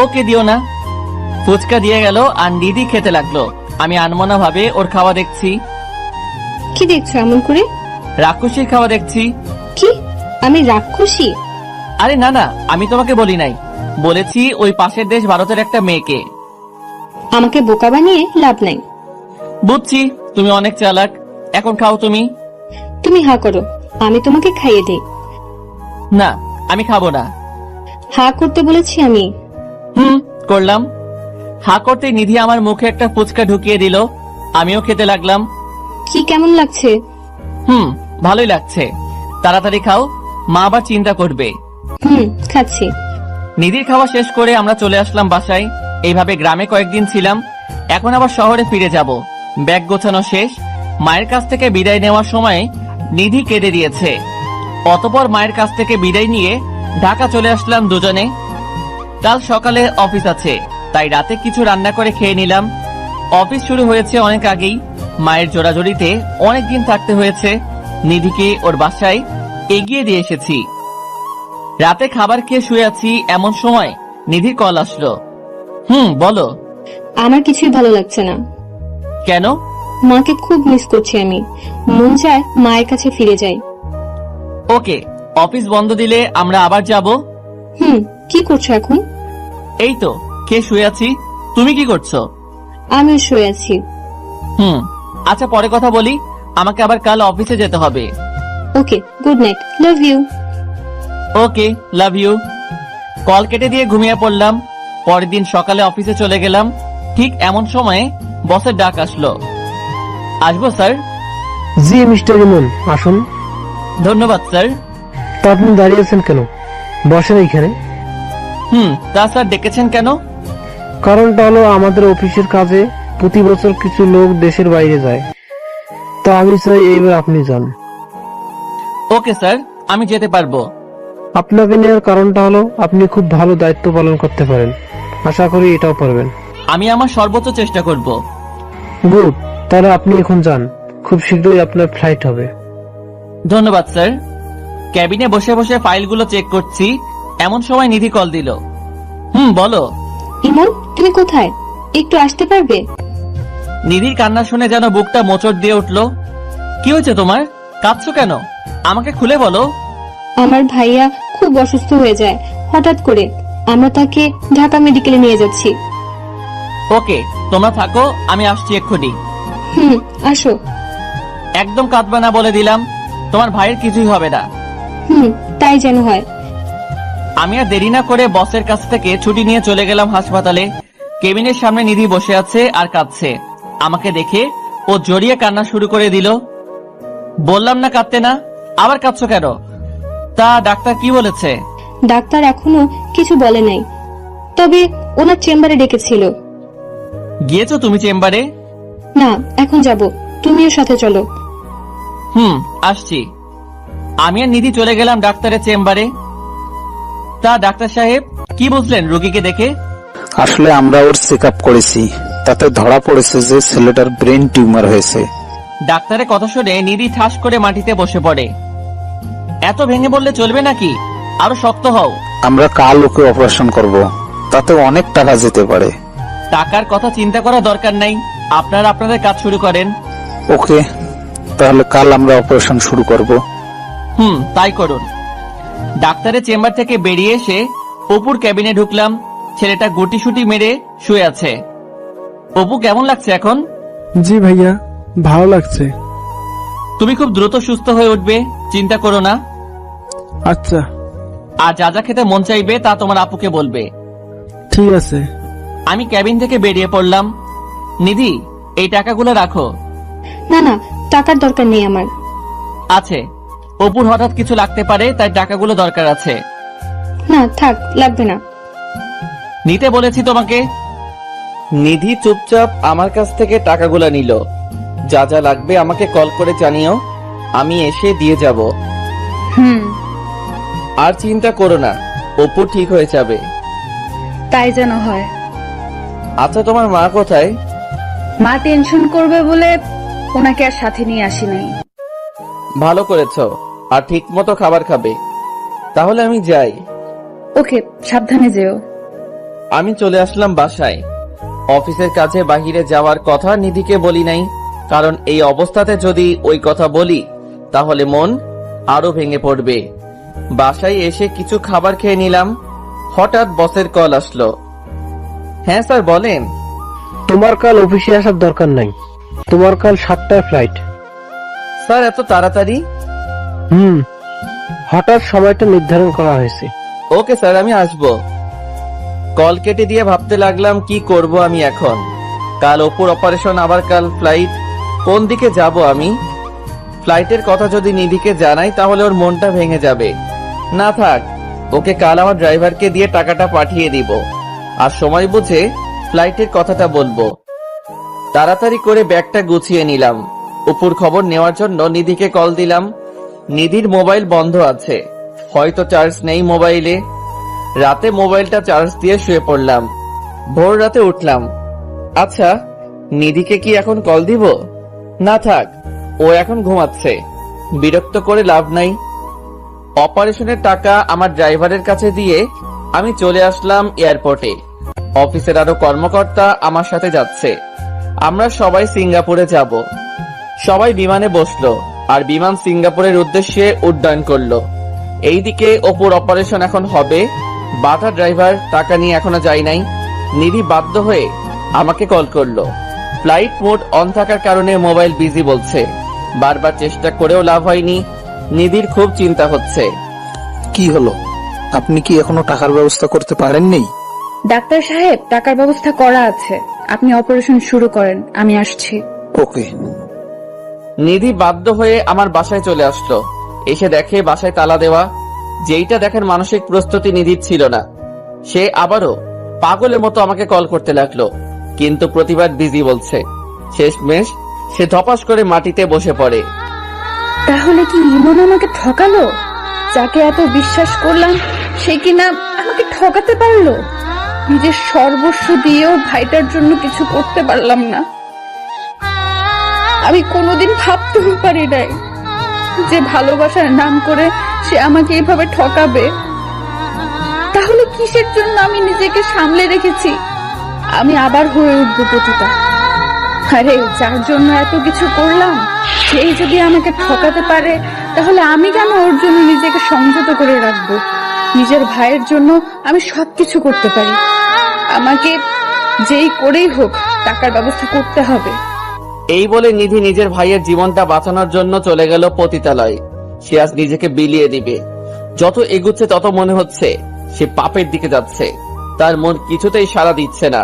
ওকে, দিও না। ফুচকা দিয়ে গেল আর নিধি খেতে লাগলো। আমি আনমনা ভাবে ওর খাওয়া দেখছি।
কি দেখছো এমন করে?
রাক্ষসীর খাওয়া দেখছি।
কি? আমি রাক্ষসী?
আরে না না, আমি তোমাকে বলি নাই, বলেছি ওই পাশের দেশ ভারতের একটা মেয়েকে।
আমাকে বোকা বানিয়ে লাভ নাই।
বুঝছি, তুমি অনেক চালাক। এখন খাও তুমি।
তুমি হা করো, আমি তোমাকে খাইয়ে দেই।
না, আমি খাবো না।
হা করতে বলেছি আমি।
করলাম। হা করতে নিধি আমার মুখে একটা ফুচকা ঢুকিয়ে দিল। আমিও খেতে লাগলাম।
কি কেমন লাগছে?
ভালোই লাগছে। তাড়াতাড়ি খাও, মা আবার চিন্তা করবে।
খাচ্ছি।
নিধির খাওয়া শেষ করে আমরা চলে আসলাম বাসায়। এইভাবে গ্রামে কয়েকদিন ছিলাম, এখন আবার শহরে ফিরে যাব। ব্যাগ গোছানো শেষ। মায়ের কাছ থেকে বিদায় নেওয়ার সময় নিধি কেঁদে দিয়েছে। অতঃপর মায়ের কাছ থেকে বিদায় নিয়ে ঢাকা চলে আসলাম দুজনে। কাল সকালে অফিস আছে, তাই রাতে কিছু রান্না করে খেয়ে নিলাম। অফিস শুরু হয়েছে অনেক আগেই। মায়ের জোড়াজড়িতে অনেকদিন থাকতে হয়েছে। নিধিকে ওর বাসায় এগিয়ে দিয়ে এসেছি। রাতে খাবার খেয়ে শুয়ে আছি, এমন সময় নিধির কল আসলো। বলো।
আমার কিছুই ভালো লাগছে না।
কেন?
মাকে খুব মিস করছি আমি। মন চায় মায়ের কাছে ফিরে যাই।
ওকে, অফিস বন্ধ দিলে আমরা আবার যাব।
কি করছো এখন?
এই তো খেয়ে শুয়ে আছি। তুমি কি করছো?
আমিও শুয়ে আছি।
আচ্ছা, পরে কথা বলি, আমাকে আবার কাল অফিসে যেতে হবে।
Okay, good night, love you.
Okay, love you. Call কেটে দিয়ে ঘুমিয়ে পড়লাম। পরের দিন সকালে অফিসে চলে গেলাম। ঠিক এমন সময়ে বসের ডাক আসলো। আসবো স্যার?
জি মিস্টার ইমন, আসুন।
ধন্যবাদ স্যার।
তা আপনি দাঁড়িয়ে আছেন কেন? বসেন এইখানে।
তা স্যার ডেকেছেন কেন?
কারণটা হলো আমাদের অফিসের কাজে প্রতি বছর কিছু লোক দেশের বাইরে যায়, তা আমি চাই এইবার আপনি যান।
ওকে স্যার, আমি যেতে পারবো।
আপনাকে নেওয়ার কারণটা হলো আপনি খুব ভালো দায়িত্ব পালন করতে পারেন, আশা করি এটাও পারবেন।
আমি আমার সর্বোচ্চ চেষ্টা করব।
গুড, তাহলে আপনি এখন যান, খুব শীঘ্রই আপনার ফ্লাইট হবে।
ধন্যবাদ স্যার। ক্যাবিনে বসে বসে ফাইলগুলো চেক করছি, এমন সময় নিধি কল দিল। বলো।
ইমন, তুমি কোথায়? একটু আসতে পারবে?
নিধির কান্না শুনে যেন বুকটা মোচড় দিয়ে উঠলো। কি হয়েছে তোমার? কাঁদছো কেন? আমাকে খুলে বলো।
আমার ভাইয়া খুব অসুস্থ হয়ে যায় হঠাৎ করে। আমরা তাকে ঢাকা মেডিকেলে নিয়ে যাচ্ছি।
ওকে, তোমরা থাকো, আমি আসছি এক্ষুনি।
আসো।
একদম কাঁদবে না বলে দিলাম, তোমার ভাইয়ের কিছুই হবে না।
তাই যেন হয়।
আমি আর দেরি না করে বসের কাছ থেকে ছুটি নিয়ে চলে গেলাম হাসপাতালে। কেবিনের সামনে নিধি বসে আছে আর কাঁদছে। আমাকে দেখে ও জড়িয়ে কান্না শুরু করে দিল। বললাম না কাঁদতে না, আবার কাঁদছো কেন? তা ডাক্তার কি বলেছে?
ডাক্তার এখনো কিছু বলে নাই, তবে ওনার চেম্বারে ডেকেছিল।
গিয়েছো তুমি চেম্বারে?
না, এখন যাব, তুমিও সাথে চলো।
আসছি। আমি আর নিধি চলে গেলাম ডাক্তারের চেম্বারে। তা ডাক্তার সাহেব কি বুঝলেন রোগীকে দেখে?
আসলে আমরা ওর চেক আপ করেছি, তাতে ধরা পড়েছে যে ছেলেটার ব্রেন টিউমার হয়েছে।
ডাক্তারের কথা শুনে নিধি ঠাস করে মাটিতে বসে পড়ে। এত ভেঙে বললে চলবে নাকি? আরো শক্ত হও।
আমরা কাল ওকে অপারেশন করব, তাতে অনেক টাকা যেতে পারে।
টাকার কথা চিন্তা করা দরকার নাই, আপনারা আপনাদের কাজ শুরু করেন।
ওকে, তাহলে কাল আমরা অপারেশন শুরু করব।
তাই করুন। ডাক্তারের চেম্বার থেকে বেরিয়ে এসে অপুর ক্যাবিনে ঢুকলাম। ছেলেটা গুটিসুটি মেরে শুয়ে আছে। অপু কেমন লাগছে এখন?
জি ভাইয়া, ভালো লাগছে।
তুমি খুব দ্রুত সুস্থ হয়ে উঠবে, চিন্তা করো না।
আচ্ছা,
আর যা যা খেতে মন চাইবে তা তোমার আপুকে বলবে।
ঠিক আছে।
আমি ক্যাবিন থেকে বেরিয়ে পড়লাম। নিধি, এই টাকাগুলো রাখো।
না না, টাকার দরকার নেই আমার।
আছে, অপুর হঠাৎ কিছু লাগতে পারে, তাই টাকাগুলো দরকার আছে।
না থাক, লাগবে না।
নিতে বলেছি তোমাকে। নিধি চুপচাপ আমার কাছ থেকে টাকাগুলো নিল। যা যা লাগবে আমাকে কল করে জানিও, আমি এসে দিয়ে যাব। আর চিন্তা করো না, অপু ঠিক হয়ে যাবে।
তাই যেন হয়।
আচ্ছা, তোমার মা কোথায়?
মা টেনশন করবে বলে ওনাকে আর সাথে নিয়ে আসি নাই।
ভালো করেছো, আর ঠিক মতো খাবার খাবে। তাহলে আমি যাই।
ওকে, সাবধানে যেও।
আমি চলে আসলাম বাসায়। অফিসের কাছে বাহিরে যাওয়ার কথা নিধিকে বলি নাই, কারণ এই অবস্থাতে যদি ওই কথা বলি তাহলে মন আরো ভেঙে পড়বে। বাসায় এসে কিছু খাবার খেয়ে নিলাম। হঠাৎ বসের কল আসলো। হ্যাঁ স্যার, বলেন।
তোমার কাল অফিসে আসার দরকার নাই, তোমার কাল 7টায় ফ্লাইট।
স্যার, এত তাড়াতাড়ি?
হঠাৎ সময়টা নির্ধারণ করা হয়েছে।
ওকে স্যার, আমি আসবো। কল কেটে দিয়ে ভাবতে লাগলাম কি করব আমি এখন। কাল অপুর অপারেশন, আবার কাল ফ্লাইট। কোন দিকে যাব আমি? ফ্লাইটের কথা যদি নিধিকে জানাই তাহলে ওর মনটা ভেঙে যাবে। না থাক, ওকে কাল আমার ড্রাইভারকে দিয়ে টাকাটা পাঠিয়ে দিব, আর সময় বুঝে ফ্লাইটের কথাটা বলবো। তাড়াতাড়ি করে ব্যাগটা গুছিয়ে নিলাম। অপুর খবর নেওয়ার জন্য নিধিকে কল দিলাম। নিধির মোবাইল বন্ধ আছে, হয়তো চার্জ নেই মোবাইলে। রাতে মোবাইলটা চার্জ দিয়ে শুয়ে পড়লাম। ভোর রাতে উঠলাম। আচ্ছা, নিধিকে কি এখন কল দিব? না থাক, ও এখন ঘুমাচ্ছে, বিরক্ত করে লাভ নাই। অপারেশনের টাকা আমার ড্রাইভারের কাছে দিয়ে আমি চলে আসলাম এয়ারপোর্টে। অফিসের আরো কর্মকর্তা আমার সাথে যাচ্ছে। আমরা সবাই সিঙ্গাপুরে যাব। সবাই বিমানে বসলো, আর বিমান সিঙ্গাপুরের উদ্দেশ্যে উড্ডয়ন করলো। এইদিকে অপুর অপারেশন এখন হবে। বাটা ড্রাইভার টাকা নিয়ে এখনো যায় নাই। নিধি বাধ্য হয়ে আমাকে কল করলো। ফ্লাইট মোড অন থাকার কারণে মোবাইল বিজি বলছে। বারবার চেষ্টা করেও লাভ হয়নি। নিধির খুব চিন্তা হচ্ছে।
কি হলো, আপনি কি এখনো টাকার ব্যবস্থা করতে পারেননি?
ডাক্তার সাহেব, টাকার ব্যবস্থা করা আছে, আপনি অপারেশন শুরু করেন, আমি আসছি।
ওকে।
নিধি বাধ্য হয়ে আমার বাসায় চলে আসলো। এসে দেখে বাসায় তালা দেওয়া। যেইটা দেখার মানসিক প্রস্তুতি নিধির ছিল না। সে আবারও পাগলের মতো আমাকে কল করতে লাগলো, কিন্তু প্রতিবার বিজি বলছে। শেষমেশ সে ধপাস করে মাটিতে বসে পড়ে।
তাহলে কি ইমন আমাকে ঠকালো? যাকে এত বিশ্বাস করলাম সে কিনা আমাকে ঠকাতে পারলো? নিজের সর্বস্ব দিয়েও ভাইটার জন্য কিছু করতে পারলাম না। আমি কোনোদিন ভাবতেও পারি নাই যে ভালোবাসার নাম করে সে আমাকে এভাবে ঠকাবে। তাহলে কিসের জন্য আমি নিজেকে সামলে রেখেছি? আমি আবার হয়ে উঠবো পতিতা। আরে, যার জন্য এত কিছু করলাম সেই যদি আমাকে ঠকাতে পারে, তাহলে আমি কেন ওর জন্য নিজেকে সংযত করে রাখবো? নিজের ভাইয়ের জন্য আমি সবকিছু করতে পারি। আমাকে যেই করেই হোক টাকার ব্যবস্থা করতে হবে।
এই বলে নিধি নিজের ভাইয়ের জীবনটা বাঁচানোর জন্য চলে গেল পতিতালয়। সে আজ নিজেকে বিলিয়ে দিবে। যত এগুচ্ছে তত মনে হচ্ছে সে পাপের দিকে যাচ্ছে। তার মন কিছুতেই সাড়া দিচ্ছে না।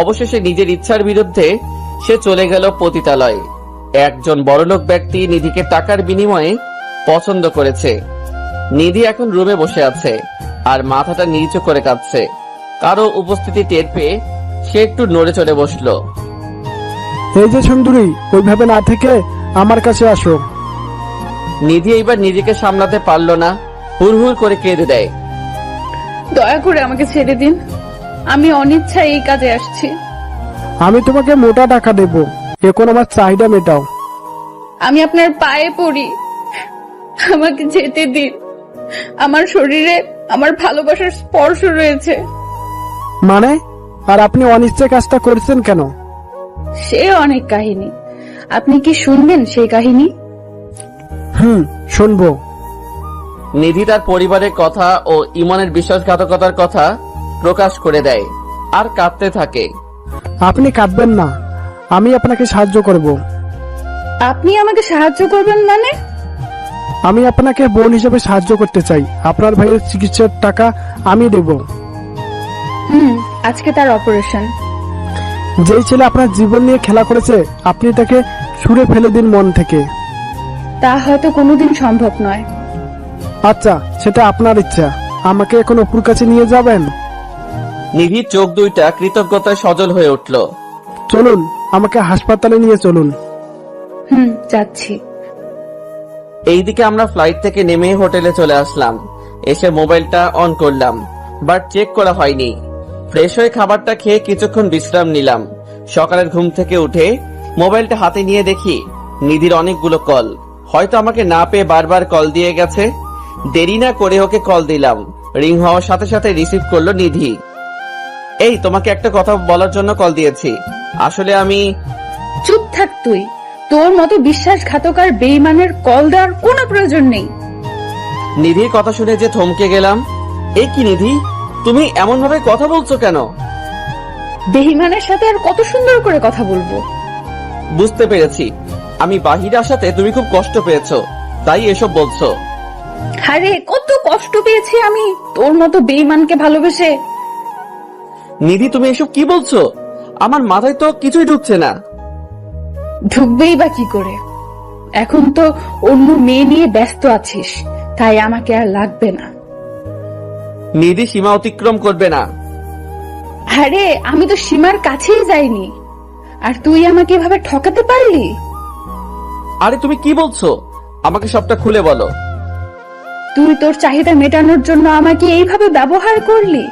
অবশেষে নিজের ইচ্ছার বিরুদ্ধে সে চলে গেল পতিতালয়ে। একজন বড়লোক ব্যক্তি নিধিকে টাকার বিনিময়ে পছন্দ করেছে। নিধি এখন রুমে বসে আছে আর মাথাটা নিচু করে কাঁদছে। কারো উপস্থিতি টের পেয়ে সে একটু নড়ে চড়ে বসলো।
এই যে সুন্দরী, ওইভাবে না থেকে আমার কাছে আসো।
নিধি এইবার নিজেকে সামলাতে পারলো না, হুড়হুড় করে কেঁদে দেয়।
দয়া করে আমাকে ছেড়ে দিন, আমি অনিচ্ছায় এই কাজে আসছি।
আমি তোমাকে মোটা টাকা দেব, এখন আমার চাহিদা মেটাও।
আমি আপনার পায়ে পড়ি, আমাকে যেতে দিন। আমার শরীরে আমার ভালোবাসার স্পর্শ রয়েছে।
মানে? আর আপনি অনিশ্চয় কাজটা করছেন কেন?
সে অনেক কাহিনী, আপনি কি শুনবেন সেই কাহিনী?
শুনবো।
নিধি তার পরিবারের কথা ও ইমনের বিশ্বাসঘাতকতার কথা প্রকাশ করে দেয় আর কাঁদতে থাকে।
আপনি কাঁদবেন না, আমি আপনাকে সাহায্য করব।
আপনি আমাকে সাহায্য করবেন মানে?
আমি আপনাকে বোন হিসেবে সাহায্য করতে চাই। আপনার ভাইয়ের চিকিৎসার টাকা আমি দেব।
আজকে তার অপারেশন।
যেই ছেলে আপনার জীবন নিয়ে খেলা করেছে, আপনি তাকে ছুঁড়ে ফেলে দিন মন থেকে।
তা হয়তো কোনোদিন সম্ভব নয়।
আচ্ছা, সেটা আপনার ইচ্ছা। আমাকে এখন অপুর কাছে নিয়ে যাবেন?
নিধির চোখ দুইটা কৃতজ্ঞতায় সজল হয়ে উঠল।
চলুন, আমাকে হাসপাতালে নিয়ে চলুন।
যাচ্ছি।
এইদিকে আমরা ফ্লাইট থেকে নেমে হোটেলে চলে আসলাম। এসে মোবাইলটা অন করলাম, বাট চেক করা হয়নি। ফ্রেশ হয়ে খাবারটা খেয়ে কিছুক্ষণ বিশ্রাম নিলাম। সকালের ঘুম থেকে উঠে মোবাইলটা হাতে নিয়ে দেখি নিধির অনেকগুলো কল। হয়তো আমাকে না পেয়ে বারবার কল দিয়ে গেছে। দেরি না করে ওকে কল দিলাম। রিং হওয়ার সাথে সাথে রিসিভ করলো নিধি। এই, তোমাকে একটা কথা বলার জন্য কল দিয়েছি। আসলে আমি...
চুপ থাক তুই। তোর মতো বিশ্বাসঘাতক আর বেঈমানের কল দেওয়ার কোনো প্রয়োজন নেই।
নিধির কথা শুনে যে থমকে গেলাম। এই কি নিধি, তুমি এমন ভাবে কথা বলছো কেন?
বেঈমানের সাথে আর কত সুন্দর করে কথা বলবো?
বুঝতে পেরেছি, আমি বাহিরে আসাতে তুমি খুব কষ্ট পেয়েছো, তাই এসব বলছো।
আরে কত কষ্ট পেয়েছি আমি তোর মতো বেঈমানকে ভালোবেসে।
নিধি, তুমি এসব কি বলছো? আমার মাথায় তো কিছুই ঢুকছে না।
ঢুকবেই বা কি করে? এখন তো অন্য মেয়ে নিয়ে ব্যস্ত আছিস, তাই আমাকে আর লাগবে না।
নিধি সীমা অতিক্রম করবে না।
আরে আমি তো সীমার কাছেই যাইনি, আর তুই আমাকে এভাবে ঠকাতে পারলি?
আরে তুমি কি বলছো? আমাকে সবটা খুলে বলো।
তুই তোর চাহিদা মেটানোর জন্য আমাকে এইভাবে ব্যবহার করলি,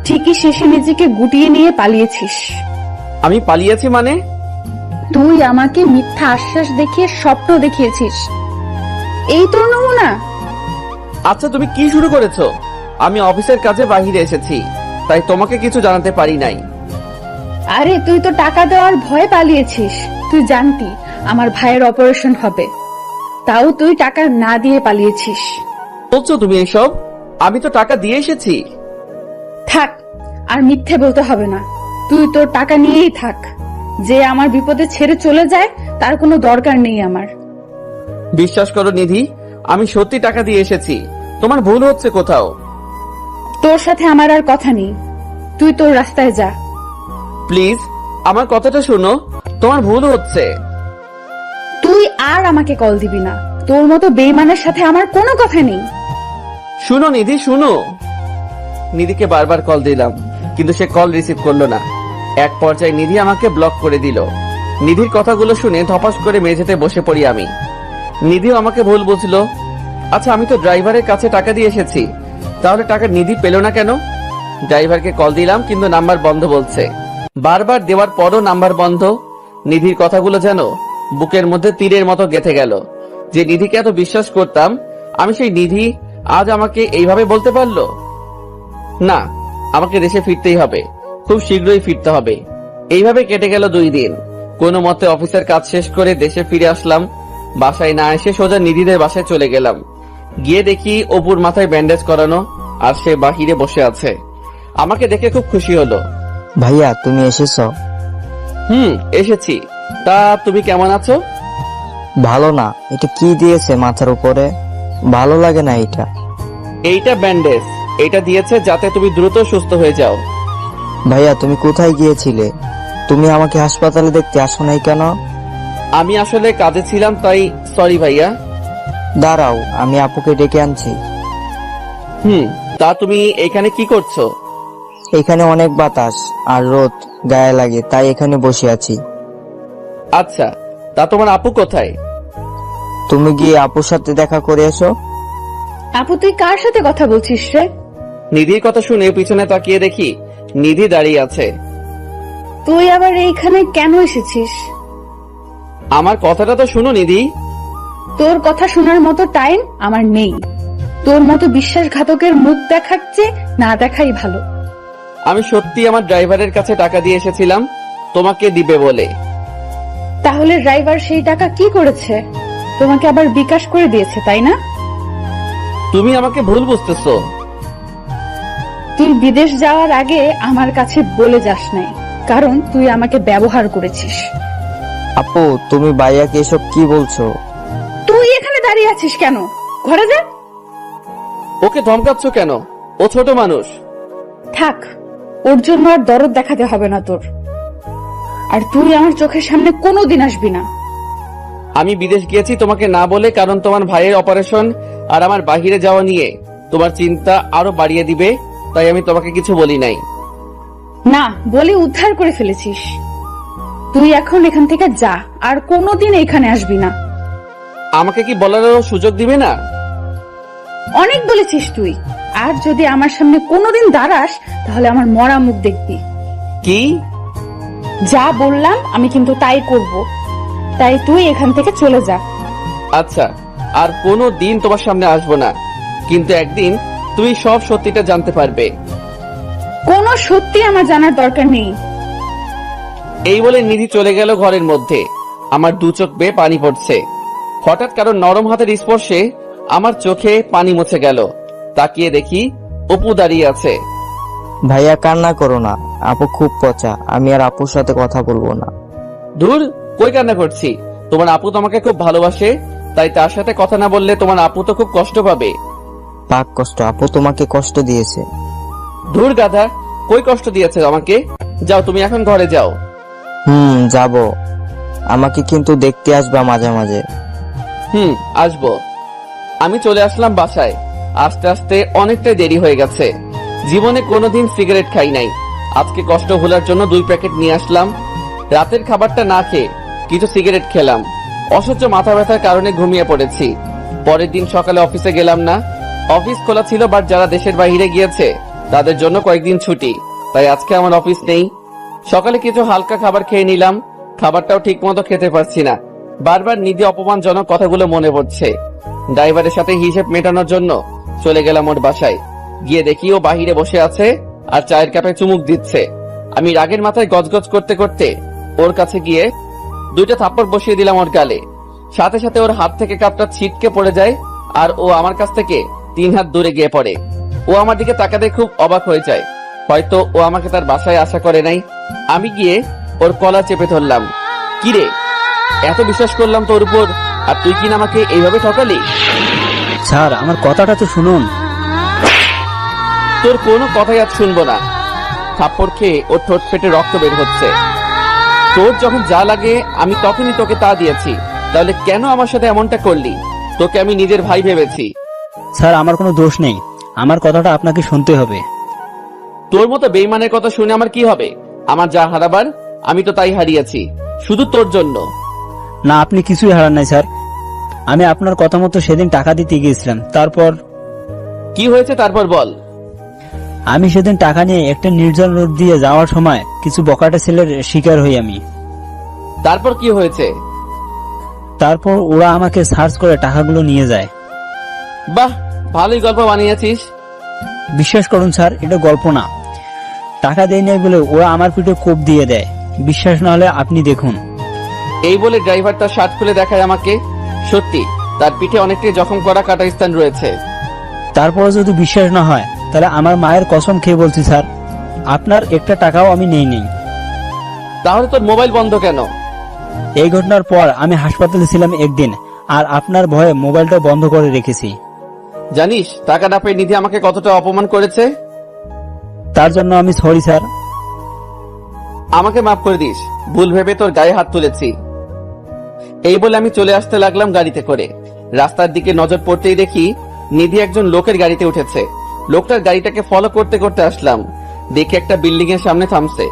ঠিকই শেষে নিজেকে গুটিয়ে নিয়ে পালিয়েছিস।
আমি পালিয়েছি মানে?
তুই আমাকে মিথ্যা আশ্বাস দেখিয়ে স্বপ্ন দেখিয়েছিস। এই তোর নমুনা?
আচ্ছা, তুমি কি শুরু করেছো? আমি অফিসের কাজে বাহিরে এসেছি, তাই তোমাকে কিছু জানাতে পারি নাই।
আরে তুই তো টাকা দেওয়ার ভয়ে পালিয়েছিস। তুই জানতি আমার ভাইয়ের অপারেশন হবে, তাও তুই টাকা না দিয়ে পালিয়েছিস।
বলছো তুমি এসব? আমি তো টাকা দিয়ে এসেছি।
থাক, আর মিথ্যে বলতে হবে না। তুই তোর টাকা নিয়েই থাক। যে আমার বিপদে ছেড়ে চলে যায় তার কোনো দরকার নেই আমার।
বিশ্বাস করো নিধি, আমি সত্যি টাকা দিয়ে এসেছি। তোমার ভুল হচ্ছে কোথাও।
তোর সাথে আমার আর কথা নেই, তুই তোর রাস্তায় যা।
প্লিজ আমার কথাটা শোনো, তোমার ভুল হচ্ছে।
তুই আর আমাকে কল দিবি না। তোর মতো বেঈমানের সাথে আমার কোনো কথা নেই।
শুনো নিধি, শুনো। নিধিকে বারবার কল দিলাম, কিন্তু সে কল রিসিভ করলো না। এক পর্যায়ে নিধি আমাকে ব্লক করে দিল। নিধির কথাগুলো শুনে ধপাস করে মেঝেতে বসে পড়ি আমি। নিধিও আমাকে ভুল বুঝলো। আচ্ছা, আমি তো ড্রাইভারের কাছে টাকা দিয়ে এসেছি, তাহলে টাকা নিধি পেল না কেন? ড্রাইভারকে কল দিলাম, কিন্তু নাম্বার বন্ধ বলছে। বারবার দেওয়ার পরও নাম্বার বন্ধ। নিধির কথাগুলো যেন বুকের মধ্যে তীরের মতো গেঁথে গেল। যে নিধিকে এত বিশ্বাস করতাম, আমি সেই নিধি আজ আমাকে এইভাবে বলতে পারলো। না, আমাকে দেশে ফিরতেই হবে, খুব শীঘ্রই ফিরতে হবে। এইভাবে কেটে গেল 2 দিন। কোনো মতে অফিসের কাজ শেষ করে দেশে ফিরে আসলাম। বাসায় না এসে সোজা নিধিদের বাসায় চলে গেলাম। গিয়ে দেখি অপুর মাথায় ব্যান্ডেজ করানো, আর সে বাহিরে বসে আছে। আমাকে দেখে খুব খুশি হলো।
ভাইয়া, তুমি এসেছো?
এসেছি। তা তুমি কেমন আছো?
ভালো না। এটা কি দিয়েছে মাথার উপরে? ভালো লাগে না এটা।
এইটা ব্যান্ডেজ। এটা দিয়েছে যাতে তুমি দ্রুত সুস্থ হয়ে যাও।
ভাইয়া তুমি কোথায় গিয়েছিলে? তুমি আমাকে হাসপাতালে দেখতে আসো নাই কেন?
আমি আসলে কাজে ছিলাম, তাই সরি ভাইয়া।
দাঁড়াও, আমি আপুকে ডেকে আনছি।
তা তুমি এখানে কি করছো?
এখানে অনেক বাতাস আর রোদ গায়ে লাগে, তাই এখানে বসে আছি।
আচ্ছা, তা তোমার আপু কোথায়?
তুমি গিয়ে আপুর সাথে দেখা করে এসো।
আপু তুই কার সাথে কথা বলছিস রে?
নিধির কথা শুনে পিছনে তাকিয়ে দেখি নিধি দাঁড়িয়ে আছে।
তুই আবার এইখানে কেন এসেছিস?
আমার কথাটা তো শুনো নিধি।
তোর কথা শোনার মতো টাইম আমার নেই। তোর মতো বিশ্বাসঘাতকের মুখ দেখার চেয়ে না দেখাই ভালো।
আমি সত্যি আমার ড্রাইভারের কাছে টাকা দিয়ে এসেছিলাম তোমাকে দিবে বলে।
তাহলে ড্রাইভার সেই টাকা কি করেছে? তোমাকে আবার বিকাশ করে দিয়েছে, তাই না?
তুমি আমাকে ভুল বুঝতেছো।
তুই বিদেশ যাওয়ার আগে আমার কাছে বলে যাস নাই, কারণ তুই আমাকে ব্যবহার করেছিস।
আপু তুমি ভাইয়াকে এসব কি বলছো?
তুই এখানে দাঁড়িয়ে আছিস কেন? ঘরে যা।
ওকে ধমকাচ্ছ কেন? ও ছোট মানুষ।
থাক, ওর জন্য আর দরদ দেখাতে হবে না তোর। আর তুই আমার চোখের সামনে কোনোদিন আসবি না।
আমি বিদেশ গিয়েছি তোমাকে না বলে, কারণ তোমার ভাইয়ের অপারেশন আর আমার বাহিরে যাওয়া নিয়ে তোমার চিন্তা আরো বাড়িয়ে দিবে, তাই আমি তোমাকে কিছু বলি নাই।
না বলে উদ্ধার করে ফেলেছিস। তুই এখন এখান থেকে যা, আর কোনোদিন এখানে আসবি না।
আমাকে কি বলারও সুযোগ দিবে না?
অনেক বলেছিস তুই। আর যদি আমার সামনে কোনোদিন দাঁড়াস তাহলে আমার মরা মুখ দেখবি।
কি?
যা বললাম আমি কিন্তু তাই করব। তাই তুই এখান থেকে চলে যা।
আচ্ছা, আর কোনো দিন তোমার সামনে আসবো না, কিন্তু একদিন তুমি সব সত্যিটা জানতে পারবে।
কোনো সত্যি আমার জানার দরকার নেই।
এই বলে নিধি চলে গেল ঘরের মধ্যে। আমার দু চোখ বেয়ে পানি পড়ছে। হঠাৎ কারো নরম হাতের স্পর্শে আমার চোখে পানি মুছে গেল। তাকিয়ে দেখি অপু দাঁড়িয়ে আছে।
ভাইয়া কান্না করো না, আপু খুব পচা, আমি আর আপুর সাথে কথা বলবো না।
দূর, কই কান্না করছি? তোমার আপু তোমাকে খুব ভালোবাসে, তাই তার সাথে কথা না বললে তোমার আপু তো খুব কষ্ট পাবে।
পাক কষ্ট, আপু তোমাকে কষ্ট দিয়েছে।
ধুর গাধা, কই কষ্ট দিয়েছে আমাকে? যাও, তুমি এখন ঘরে যাও।
যাব। আমাকে কিন্তু দেখতে আসবা মাঝে মাঝে।
আসবো। আমি চলে আসলাম বাসায়। আস্তে আস্তে অনেকটাই দেরি হয়ে গেছে। জীবনে কোনোদিন সিগারেট খাই নাই। আজকে কষ্ট ভোলার জন্য 2 প্যাকেট নিয়ে আসলাম। রাতের খাবারটা না খেয়ে কিছু সিগারেট খেলাম। অসহ্য মাথা ব্যথার কারণে ঘুমিয়ে পড়েছি। পরের দিন সকালে অফিসে গেলাম না। অফিস খোলা ছিল, বাট যারা দেশের বাইরে গিয়েছে তাদের জন্য কয়েকদিন ছুটি, তাই আজকে আমার অফিস নেই। সকালে কিছু হালকা খাবার খেয়ে নিলাম। খাবারটাও ঠিক মতো খেতে পারছি না। বারবার নিধি অপমানজনক কথাগুলো মনে পড়ছে। ড্রাইভারের সাথে হিসেব মেটানোর জন্য চলে গেলাম ওর বাসায়। গিয়ে দেখি ও বাহিরে বসে আছে আর চায়ের কাপে চুমুক দিচ্ছে। আমি রাগের মাথায় গজগজ করতে করতে ওর কাছে গিয়ে 2টা থাপ্পড় বসিয়ে দিলাম ওর গালে। সাথে সাথে ওর হাত থেকে কাপটা ছিটকে পড়ে যায় আর ও আমার কাছ থেকে 3 হাত দূরে গিয়ে পড়ে। ও আমার দিকে তাকাতে খুব অবাক হয়ে যায়। হয়তো ও আমাকে তার বাসায় আশা করে নাই। আমি গিয়ে ওর কলার চেপে ধরলাম। কিরে, এত বিশ্বাস করলাম তোর উপর, আর তুই কিনা আমাকে এইভাবে ঠকালি?
স্যার আমার কথাটা তো শুনুন।
তোর কোনো কথাই আজ শুনবো না। থাপ্পড় খেয়ে ওর ঠোঁট ফেটে রক্ত বের হচ্ছে। তোর যখন যা লাগে আমি তখনই তোকে তা দিয়েছি, তাহলে কেন আমার সাথে এমনটা করলি? তোকে আমি নিজের ভাই ভেবেছি।
স্যার আমার কোনো দোষ নেই, আমার কথাটা আপনাকে শুনতে হবে।
তোর মতো বেইমানের কথা শুনে আমার কি হবে? আমার যা হারাবার আমি তো তাই হারিয়েছি, শুধু তোর জন্য।
না, আপনি কিছুই হারান নাই স্যার। আমি আপনার কথা মতো সেদিন টাকা দিতে গিয়েছিলাম। তারপর
কি হয়েছে তারপর বল।
আমি সেদিন টাকা নিয়ে একটা নির্জন রোড দিয়ে যাওয়ার সময় কিছু বকাটে ছেলের শিকার হই আমি।
তারপর কি হয়েছে?
তারপর ওরা আমাকে সার্চ করে টাকাগুলো নিয়ে যায়।
বাহ, ভালোই গল্প বানিয়েছিস।
বিশ্বাস করুন স্যার, এটা গল্প না। টাকা দেয় নাই বলে ওরা আমার পিঠে কোপ দিয়ে দেয়। বিশ্বাস না হলে আপনি দেখুন।
এই বলে ড্রাইভার তার শার্ট খুলে দেখায় আমাকে। সত্যি তার পিঠে অনেকটাই জখম করা কাটা স্থান রয়েছে।
তারপরে যদি বিশ্বাস না হয় তাহলে আমার মায়ের কসম খেয়ে বলছি স্যার, আপনার একটা টাকাও আমি নেই।
তাহলে তোর মোবাইল বন্ধ কেন?
এই ঘটনার পর আমি হাসপাতালে ছিলাম একদিন, আর আপনার ভয়ে মোবাইলটা বন্ধ করে রেখেছি।
জানিস টাকা না পেয়ে নিধি আমাকে কতটা অপমান করেছে?
তার জন্য আমি সরি স্যার।
আমাকে মাফ করে দিস, ভুল ভেবে তোর গায়ে হাত তুলেছি। এই বলে আমি চলে আসতে লাগলাম গাড়িতে করে। রাস্তার দিকে নজর পড়তেই দেখি নিধি একজন লোকের গাড়িতে উঠেছে। লোকটার গাড়িটাকে ফলো করতে করতে আসলাম, দেখে একটা বিল্ডিং এর সামনে থামছে।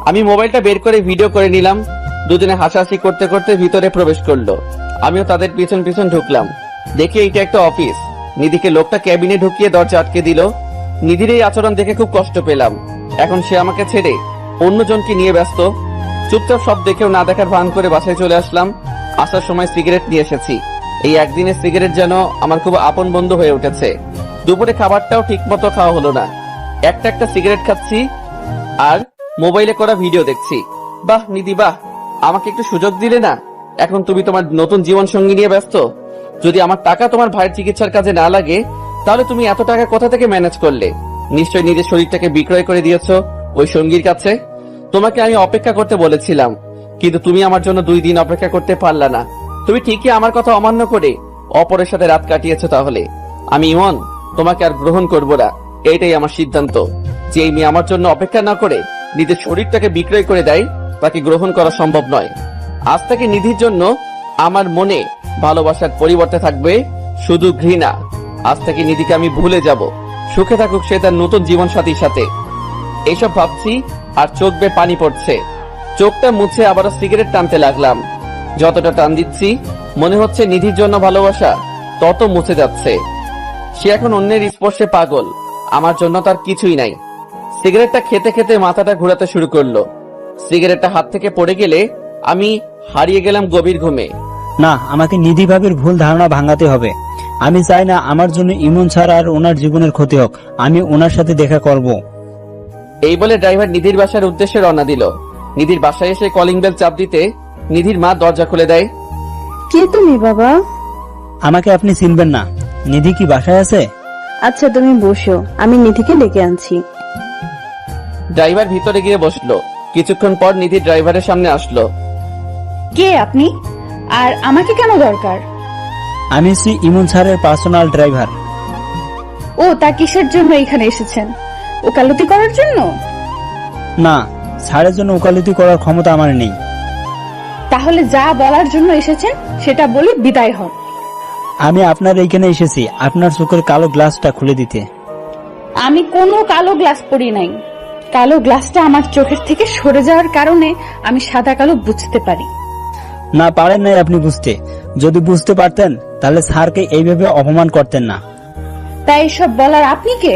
আমি মোবাইলটা বের করে ভিডিও করে নিলাম। দুজনে হাসাহাসি করতে করতে ভিতরে প্রবেশ করলো। আমিও তাদের পিছন পিছন ঢুকলাম। দেখি এইটা একটা অফিস। নিধিকে লোকটা ক্যাবিনে ঢুকিয়ে দরজা আটকে দিল। নিধির এই আচরণ দেখে খুব কষ্ট পেলাম। এখন সে আমাকে ছেড়ে অন্যজনকে নিয়ে ব্যস্ত। চুপচাপ সব দেখেও না দেখার ভান করে বাসায় চলে আসলাম। আসার সময় সিগারেট নিয়ে এসেছি। এই একদিনের সিগারেট যেন আমার খুব আপন বন্ধু হয়ে উঠেছে। দুপুরে খাবারটাও ঠিক মতো খাওয়া হলো না। একটা সিগারেট খাচ্ছি আর মোবাইলে করা ভিডিও দেখছি। বাহ নিধি বাহ, আমাকে একটু সুযোগ দিলে না? এখন তুমি তোমার নতুন জীবন সঙ্গী নিয়ে ব্যস্ত। যদি আমার টাকা তোমার ভাইয়ের চিকিৎসার কাজে না লাগে, তাহলে তুমি এত টাকা কোথা থেকে ম্যানেজ করলে? নিশ্চয়ই নিজের শরীরটাকে বিক্রয় করে দিয়েছো ওই সঙ্গীর কাছে। তোমাকে আমি অপেক্ষা করতে বলেছিলাম, কিন্তু তুমি আমার জন্য 2 দিন অপেক্ষা করতে পারলা না। তুমি ঠিকই আমার কথা অমান্য করে অপরের সাথে রাত কাটিয়েছো। তাহলে আমি ইমন তোমাকে আর গ্রহণ করব না। এইটাই আমার সিদ্ধান্ত, যে এই মেয়ে আমার জন্য অপেক্ষা না করে নিজের শরীরটাকে বিক্রয় করে দেয়, তাকে গ্রহণ করা সম্ভব নয়। আজ থেকে নিধির জন্য আমার মনে ভালোবাসার পরিবর্তে থাকবে শুধু ঘৃণা। আজ থেকে নিধিকে আমি ভুলে যাব। সুখে থাকুক সে তার নতুন জীবন সাথীর সাথে। এইসব ভাবছি আর চোখ বেয়ে পানি পড়ছে। চোখটা মুছে আবারও সিগারেট টানতে লাগলাম। যতটা টান দিচ্ছি মনে হচ্ছে নিধির জন্য ভালোবাসা তত মুছে যাচ্ছে। সে এখন অন্যের স্পর্শে পাগল, আমার জন্য তার কিছুই নাই। সিগারেটটা খেতে খেতে মাথাটা ঘোরাতে শুরু করলো। সিগারেটটা হাত থেকে পড়ে গেলে আমি হারিয়ে গেলাম গভীর ঘুমে।
না, আমাকে নিধি ভাবির ভুল ধারণা ভাঙাতে হবে। আমি চাই না আমার জন্য ইমন ছাড়া আর ওনার জীবনের ক্ষতি হোক। আমি ওনার সাথে দেখা করব।
এই বলে ড্রাইভার নিধির বাসার উদ্দেশ্যে রওনা দিল। নিধির বাসায় এসে কলিং বেল চাপ দিতে নিধির মা দরজা খুলে দেয়।
কে তুমি বাবা?
আমাকে আপনি চিনবেন না। নিধি কি বাসায় আছে?
আচ্ছা তুমি বসো, আমি নিধিকে ডেকে আনছি।
ড্রাইভার ভিতরে গিয়ে বসলো। কিছুক্ষণ পর নিধি ড্রাইভারের সামনে আসলো।
কে আপনি? আর আমাকে কেন দরকার?
আমি হচ্ছি ইমন স্যারের পার্সোনাল ড্রাইভার।
ও তা কিসের জন্য এখানে এসেছেন? ওকালতি করার জন্য?
না, স্যারের জন্য ওকালতি করার ক্ষমতা আমার নেই।
তাহলে যা বলার জন্য এসেছেন সেটা বলে বিদায় হন।
আমি আপনার এইখানে এসেছি আপনার চোখের কালো গ্লাসটা খুলে দিতে।
আমি কোনো কালো গ্লাস পরি নাই। কালো গ্লাসটা আমার চোখের থেকে সরে যাওয়ার কারণে আমি সাদা কালো বুঝতে পারি।
না, পারেন নাই আপনি বুঝতে। যদি বুঝতে পারতেন তাহলে স্যারকে এইভাবে অপমান করতেন না।
তাই এসব বলার আপনি কে?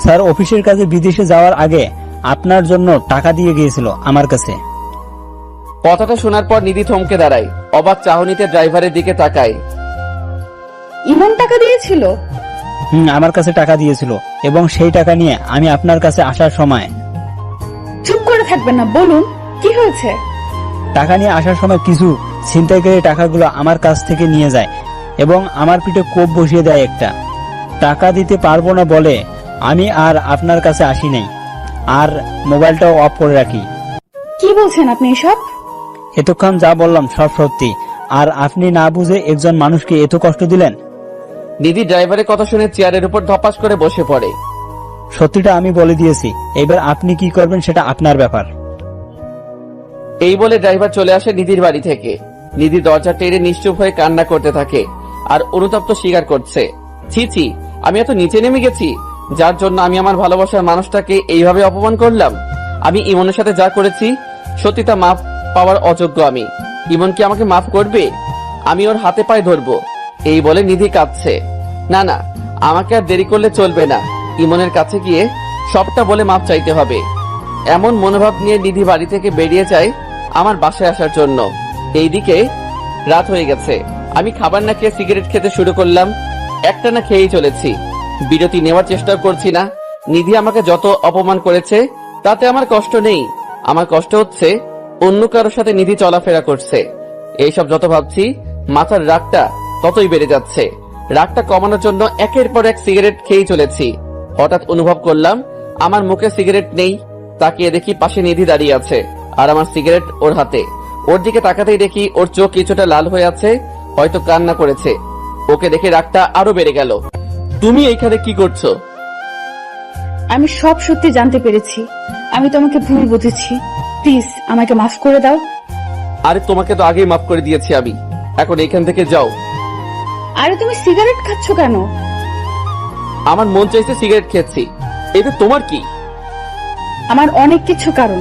স্যার অফিসের কাজে বিদেশে যাওয়ার আগে আপনার জন্য টাকা দিয়ে গিয়েছিল আমার কাছে।
কথাটা শোনার পর নিধি থমকে দাঁড়ায়, অবাক চাহনিতে ড্রাইভারের দিকে তাকায়।
ইমন টাকা দিয়েছিল?
আমার কাছে টাকা দিয়েছিল এবং সেই টাকা নিয়ে আমি আপনার কাছে আসার সময়।
চুপ করে থাকবেন না, বলুন কি হয়েছে?
টাকা নিয়ে আসার সময় কিছু ছিনতাইকারী টাকাগুলো আমার কাছ থেকে নিয়ে যায় এবং আমার পিঠে কোপ বসিয়ে দেয় একটা। টাকা দিতে পারবো না বলে আমি আর আপনার কাছে আসি নাই, আর মোবাইলটাও অফ করে রাখি।
কি বলছেন আপনি এসব?
এতক্ষণ যা বললাম সব সত্যি, আর আপনি না বুঝে একজন মানুষকে এত কষ্ট দিলেন।
নিধি ড্রাইভারের কথা শুনে চেয়ারের উপর ধপাস করে বসে পড়ে।
সত্যিটা আমি বলে দিয়েছি, এবার আপনি কি করবেন সেটা আপনার ব্যাপার।
এই বলে ড্রাইভার চলে আসে নিধির বাড়ি থেকে। নিধি দরজা টেনে নিশ্চুপ হয়ে কান্না করতে থাকে আর অনুতপ্ত স্বীকার করছে, ছি ছি, আমি এত নিচে নেমে গেছি, যার জন্য আমি আমার ভালোবাসার মানুষটাকে এইভাবে অপমান করলাম। আমি ইমনের সাথে যা করেছি সত্যি তা মাফ পাওয়ার অযোগ্য আমি। ইমন কি আমাকে মাফ করবে? আমি ওর হাতে পায়ে ধরবো। এই বলে নিধি কাঁদছে। না না, আমাকে আর দেরি করলে চলবে না। ইমনের কাছে গিয়ে সবটা বলে মাফ চাইতে হবে। এমন মনোভাব নিয়ে নিধি বাড়ি থেকে বেরিয়ে যায় আমার বাসায় আসার জন্য। এইদিকে রাত হয়ে গেছে। আমি খাবার না খেয়ে সিগারেট খেতে শুরু করলাম। একটা না খেয়েই চলেছি, বিরতি নেওয়ার চেষ্টা করছি না। নিধি আমাকে যত অপমান করেছে তাতে আমার কষ্ট নেই। আমার কষ্ট হচ্ছে অন্য কারোর সাথে নিধি চলাফেরা করছে। এইসব যত ভাবছি মাথার রাগটা ততই বেড়ে যাচ্ছে। রাগটা কমানোর জন্য একের পর এক সিগারেট খেয়েই চলেছি। হঠাৎ অনুভব করলাম আমার মুখে সিগারেট নেই। তাকিয়ে দেখি পাশে নিধি দাঁড়িয়ে আছে আর আমার সিগারেট ওর হাতে। ওর দিকে তাকাতেই দেখি ওর চোখ কিছুটা লাল হয়ে আছে, হয়তো কান্না করেছে। ওকে দেখে রাগটা আরো বেড়ে গেল। তুমি এইখানে কি করছো?
আমি সব সত্যি জানতে পেরেছি। আমি তোমাকে ভুল বুঝেছি। প্লিজ আমাকে মাফ করে দাও।
আরে তোমাকে তো আগেই মাফ করে দিয়েছি আমি, এখন এখান থেকে যাও।
আরে তুমি সিগারেট খাচ্ছ কেন?
আমার মন চাইছে সিগারেট খেয়েছি, এতে তোমার কি?
আমার অনেক কিছু কারণ,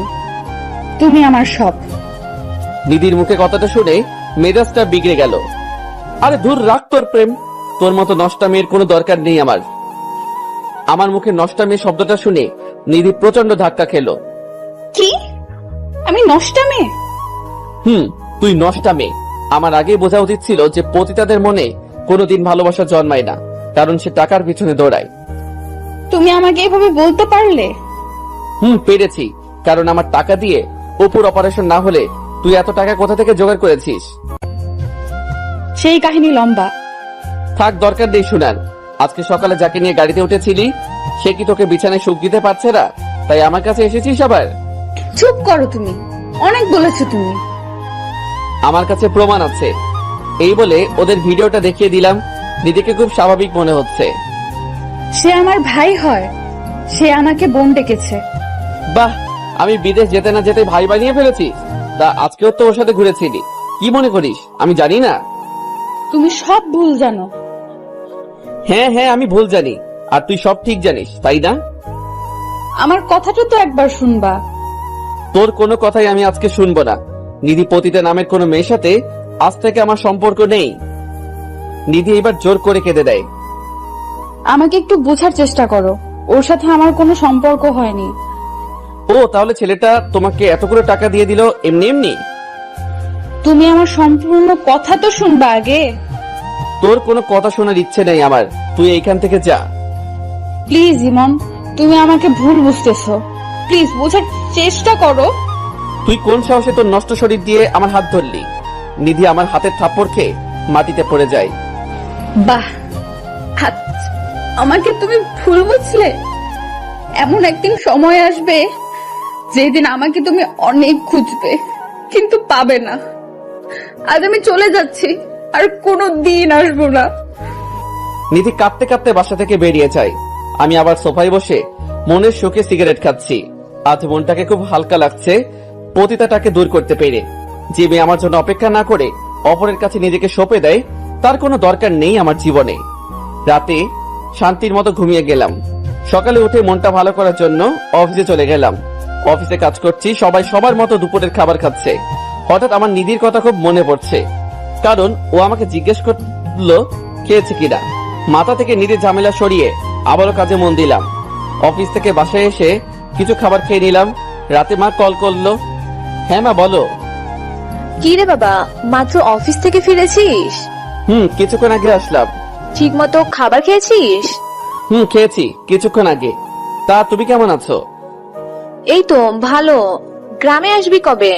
তুমি আমার সব।
নিধির মুখে কথাটা শুনে মেজাজটা বিগড়ে গেল। আরে দূর রাখ তোর প্রেম, তোর মতো নষ্টা মেয়ের কোনো দরকার নেই আমার। আমার মুখে নষ্টা মেয়ে শব্দটা শুনে নিধি প্রচন্ড ধাক্কা খেলো।
কি? আমি নষ্টা মেয়ে?
তুই নষ্টা মেয়ে। আমার আগেই বোঝা উচিত ছিল যে পতিতাদের মনে কোনোদিন ভালোবাসা জন্মায় না, কারণ সে টাকার পিছনে দৌড়ায়।
তুমি আমাকে এভাবে বলতে পারলে?
পেরেছি, কারণ আমার টাকা দিয়ে অপুর অপারেশন না হলে তুই এত টাকা কোথা থেকে জোগাড় করেছিস?
সেই কাহিনী লম্বা।
থাক, দরকার নেই শোনার। আজকে সকালে যাকে নিয়ে গাড়িতে উঠেছিলি সে কি তোকে বিছানায় সুখ দিতে পারছে না, তাই আমার কাছে এসেছিস আবার?
চুপ করো, তুমি অনেক বলেছো। তুমি
আমার কাছে প্রমাণ আছে। এই বলে ওদের ভিডিওটা দেখিয়ে দিলাম। নিজেকে খুব স্বাভাবিক মনে হচ্ছে।
সে আমার ভাই হয়, সে আমাকে বোন ডেকেছে।
বাহ, আমি বিদেশ যেতে না যেতে ভাই বানিয়ে ফেলেছি। তা আজকেও তো ওর সাথে ঘুরেছিলি, কি মনে করিস আমি জানি না?
তুমি সব ভুল জানো।
হ্যাঁ হ্যাঁ, আমি ভুল জানি, আর তুই সব ঠিক জানিস, তাই না?
আমার কথাটা তো একবার শুনবা।
তোর কোনো কথাই আমি আজকে শুনবো না। নিধি পতিতা নামের কোনো মেয়ের সাথে আজ থেকে আমার সম্পর্ক নেই। নিধি এবার জোর করে কেঁদে দেয়।
আমাকে একটু বোঝার চেষ্টা করো, ওর সাথে আমার কোনো সম্পর্ক হয়নি।
ও তাহলে ছেলেটা তোমাকে এতগুলো টাকা দিয়ে দিল এমনি এমনি?
তুমি আমার সম্পূর্ণ কথা তো শুনবা আগে।
তোর কোনো কথা শোনার ইচ্ছে নেই আমার, তুই এইখান থেকে যা।
প্লিজ ইমন, তুমি আমাকে ভুল বুঝতেছো। প্লিজ বোঝার চেষ্টা করো।
তুই কোন সাহসে তোর নষ্ট শরীর দিয়ে আমার হাত ধরলি? নিধি আমার হাতের থাপ্পড় খেয়ে মাটিতে পড়ে যায়।
বাহ, আমাকে তুমি ভুল বুঝলে। এমন একদিন সময় আসবে যেদিন আমাকে তুমি অনেক খুঁজবে, কিন্তু পাবে না। আজ আমি চলে যাচ্ছি, আর কোনো দিন আসবো না।
নিধি কাঁপতে কাঁপতে বাসা থেকে বেরিয়ে যায়। আমি আবার সোফায় বসে মনের সুখে সিগারেট খাচ্ছি। আজ মনটাকে খুব হালকা লাগছে পতিতাটাকে দূর করতে পেরে। যে মেয়ে আমার জন্য অপেক্ষা না করে অপরের কাছে নিজেকে সঁপে দেয়, তার কোনো দরকার নেই আমার জীবনে। রাতে শান্তির মতো ঘুমিয়ে গেলাম। সকালে উঠে মনটা ভালো করার জন্য অফিসে চলে গেলাম। অফিসে কাজ করছি, সবাই সবার মতো দুপুরের খাবার খাচ্ছে। হঠাৎ আমার নিধির কথা খুব মনে পড়ছে, কারণ ও আমাকে জিজ্ঞেস করলো খেয়েছে কিনা। মাথা থেকে নিধির ঝামেলা সরিয়ে আবারও কাজে মন দিলাম। অফিস থেকে বাসায় এসে কিছু খাবার খেয়ে নিলাম। রাতে মা কল করলো। হ্যাঁ মা, বলো।
কি রে বাবা, মাত্র অফিস থেকে ফিরেছিস?
কিছুক্ষণ আগে আসলাম।
ঠিক মতো খাবার খেয়েছিস?
খেয়েছি কিছুক্ষণ আগে। তা তুমি কেমন আছো?
এই তো ভালো। গ্রামে আসবি কবে?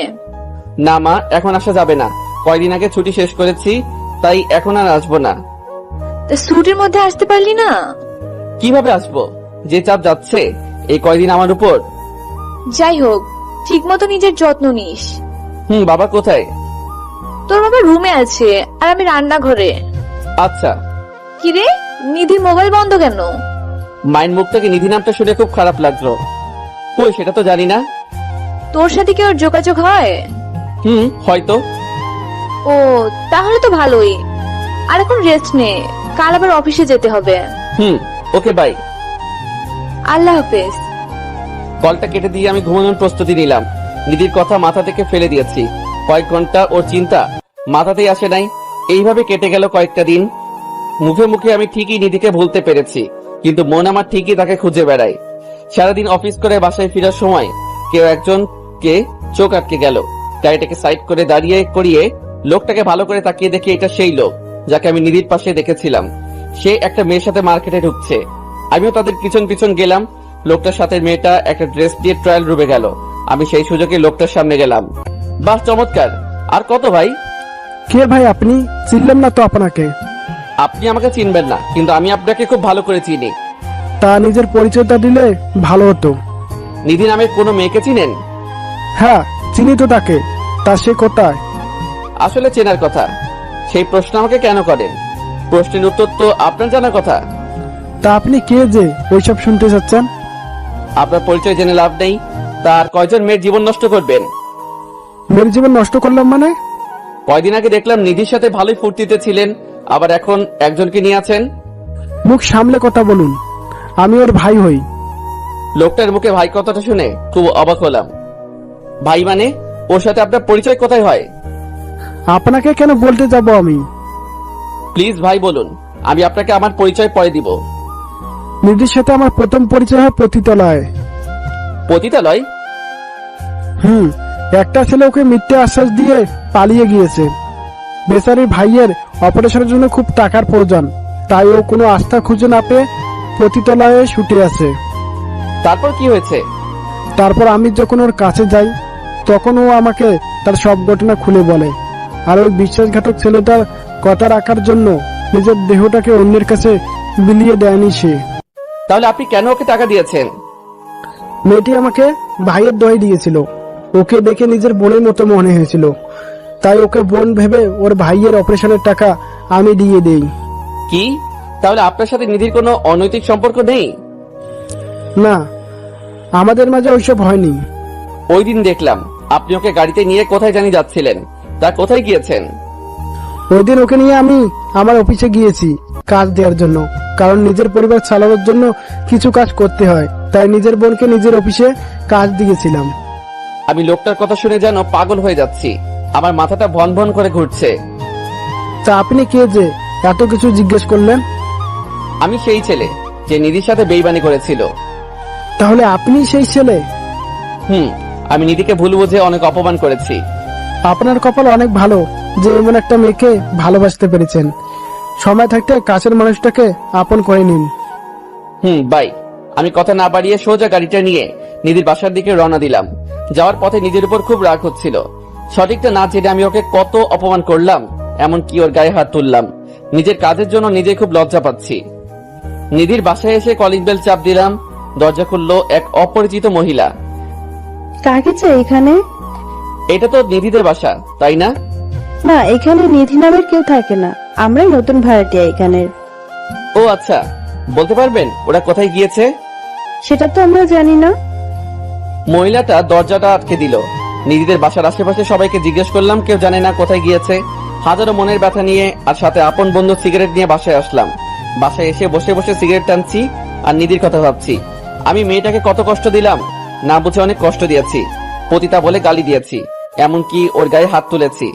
না মা, এখন আসা যাবে না। কয়দিন আগে ছুটি শেষ করেছি, তাই এখন আর আসবো না।
তা ছুটির মধ্যে আসতে পারলি না?
কিভাবে আসবো, যে চাপ যাচ্ছে এই কয়দিন আমার উপর।
যাই হোক, ঠিক মতো নিজের যত্ন নিস।
বাবা কোথায়?
তোর বাবা রুমে আছে, আর আমি রান্নাঘরে।
আচ্ছা।
কিরে, নিধি মোবাইল বন্ধ কেন?
মায়ের মুখ থেকে নিধি নামটা শুনে খুব খারাপ লাগলো। কই, সেটা তো জানি না।
তোর সাথে কি ওর যোগাযোগ হয়?
হয়তো।
ও, তাহলে তো ভালোই। আর এখন রেস্ট নে, কাল আবার অফিসে যেতে হবে।
ওকে, বাই।
আল্লাহ হাফেজ।
কলটা কেটে দিয়ে আমি ঘুমানোর প্রস্তুতি নিলাম। নিধির কথা মাথা থেকে ফেলে দিয়েছি। কয়েক ঘন্টা ওর চিন্তা মাথাতেই আসে নাই। এইভাবে কেটে গেল কয়েকটা দিন। মুখে মুখে আমি ঠিকই নিধিকে ভুলতে পেরেছি, কিন্তু মন আমার ঠিকই তাকে খুঁজে বেড়ায়। সারাদিন অফিস করে বাসায় ফেরার সময় কেউ একজনকে চোখ আটকে গেল। গাড়িটাকে সাইড করে দাঁড়িয়ে করিয়ে লোকটাকে ভালো করে তাকিয়ে দেখি এটা সেই লোক যাকে আমি নিধির পাশে দেখেছিলাম। সে একটা মেয়ের সাথে মার্কেটে ঢুকছে। আমিও তাদের পিছন পিছন গেলাম। লোকটার সাথে মেয়েটা একটা ড্রেস দিয়ে ট্রায়াল রুমে গেল। আমি সেই সুযোগে লোকটার সামনে গেলাম। বাহ, চমৎকার। আর কত ভাই?
কে ভাই আপনি? চিনলাম না তো আপনাকে।
আপনি আমাকে চিনবেন না, কিন্তু আমি আপনাকে খুব ভালো করে চিনি।
তা নিজের পরিচয়টা দিলে ভালো হতো।
নিধি নামের কোনো মেয়েকে চিনেন?
হ্যাঁ, চিনি তো তাকে। তা সে কোথায়?
আসলে চেনার কথা, সেই প্রশ্ন আমাকে কেন করেন? প্রশ্নের উত্তর তো আপনার জানার কথা।
তা আপনি কে যে ওইসব শুনতে চাচ্ছেন?
আপনার পরিচয় জেনে লাভ নেই। তার কয়জন মেয়ের জীবন নষ্ট করবেন?
মেয়ের জীবন নষ্ট করলাম মানে?
কয়দিন আগে দেখলাম নিধির সাথে ভালোই ফুর্তিতে ছিলেন, আবার এখন একজনকে নিয়ে আছেন।
মুখ সামলে কথা বলুন, আমি ওর ভাই হই।
লোকটার মুখে ভাই কথাটা শুনে খুব অবাক হলাম। ভাই মানে? ওর সাথে আপনার পরিচয় কোথায় হয়?
আপনাকে কেন বলতে যাব আমি?
প্লিজ ভাই বলুন, আমি আপনাকে আমার পরিচয় পরে দিব।
নিধির সাথে আমার প্রথম পরিচয় হয় পতিতালয়ে।
পতিতালয়?
একটা ছেলে ওকে মিথ্যে আশ্বাস দিয়ে পালিয়ে গিয়েছে। বেচারির ভাইয়ের অপারেশনের জন্য খুব টাকার প্রয়োজন, তাই ও কোনো আস্থা খুঁজে না পেয়ে পতিতালয়ে ছুটে আছে।
তারপর কি হয়েছে?
তারপর আমি যখন ওর কাছে যাই তখন ও আমাকে তার সব ঘটনা খুলে বলে। আর ওই বিশ্বাসঘাতক ছেলেটার কথা রাখার জন্য নিজের দেহটাকে অন্যের কাছে বিলিয়ে দেয়নি সে।
তাহলে আপনি কেন ওকে টাকা দিয়েছেন?
মেয়েটি আমাকে ভাইয়ের দই দিয়েছিল। ওকে দেখে নিজের বোনের মতো মনে হয়েছিল, তাই ওকে বোন ভেবে ওর ভাইয়ের অপারেশনের টাকা আমি দিয়ে দেই।
কি? তাহলে আপনার সাথে নিধির কোনো অনৈতিক সম্পর্ক নেই?
না, আমাদের মাঝে ওইসব হয়নি।
ওই দিন দেখলাম আপনি ওকে গাড়িতে নিয়ে কোথায় জানি যাচ্ছিলেন, তা কোথায় গিয়েছেন?
ওই দিন ওকে নিয়ে আমি আমার অফিসে গিয়েছি কাজ দেওয়ার জন্য, কারণ নিজের পরিবার চালানোর জন্য কিছু কাজ করতে হয়, তাই নিজের বোনকে নিজের অফিসে কাজ দিয়েছিলাম।
আমি লোকটার কথা শুনে যেন পাগল হয়ে যাচ্ছি, আমার মাথাটা ভন ভন করে ঘুরছে।
তা আপনি কে যে এত কিছু জিজ্ঞেস করলেন?
আমি সেই ছেলে যে নিধির সাথে বেইমানি করেছিল।
তাহলে আপনি সেই ছেলে?
আমি নিধিকে ভুল বুঝে অনেক অপমান করেছি।
আপনার কপাল অনেক ভালো যে এমন একটা মেয়েকে ভালোবাসতে পেরেছেন। সময় থাকতে কাছের মানুষটাকে আপন করে নিন।
বাই। আমি কথা না বাড়িয়ে সোজা গাড়িটা নিয়ে নিধির বাসার দিকে রওনা দিলাম। যাওয়ার পথে নিজের উপর খুব রাগ হচ্ছিল। সঠিকটা না জেনে আমি ওকে কত অপমান করলাম, এমনকি ওর গায়ে হাত তুললাম। নিজের কাজের জন্য নিজে খুব লজ্জা পাচ্ছি। নিধির বাসায় এসে কলিং বেল চাপ দিলাম। দরজা খুললো এক অপরিচিত মহিলা।
কাকে চাই এখানে?
এটা তো নিধিদের বাসা, তাই না?
না, এখানে নিধি নামের কেউ থাকে না, আমরাই নতুন ভাড়াটিয়া এখানের।
ও আচ্ছা, বলতে পারবেন ওরা কোথায় গিয়েছে?
সেটা তো আমরা জানি না।
মহিলাটা দরজাটা আটকে দিল। নিধিদের বাসার আশেপাশে সবাইকে জিজ্ঞেস করলাম, কেউ জানে না কোথায় গিয়েছে। হাজারো মনের ব্যথা নিয়ে আর সাথে আপন বন্ধু সিগারেট নিয়ে বাসায় আসলাম। বাসায় এসে বসে বসে সিগারেট টানছি আর নিধির কথা ভাবছি। আমি মেয়েটাকে কত কষ্ট দিলাম, না বুঝে অনেক কষ্ট দিয়েছি। পতিতা বলে গালি দিয়েছি, এমনকি ওর গায়ে হাত তুলেছি।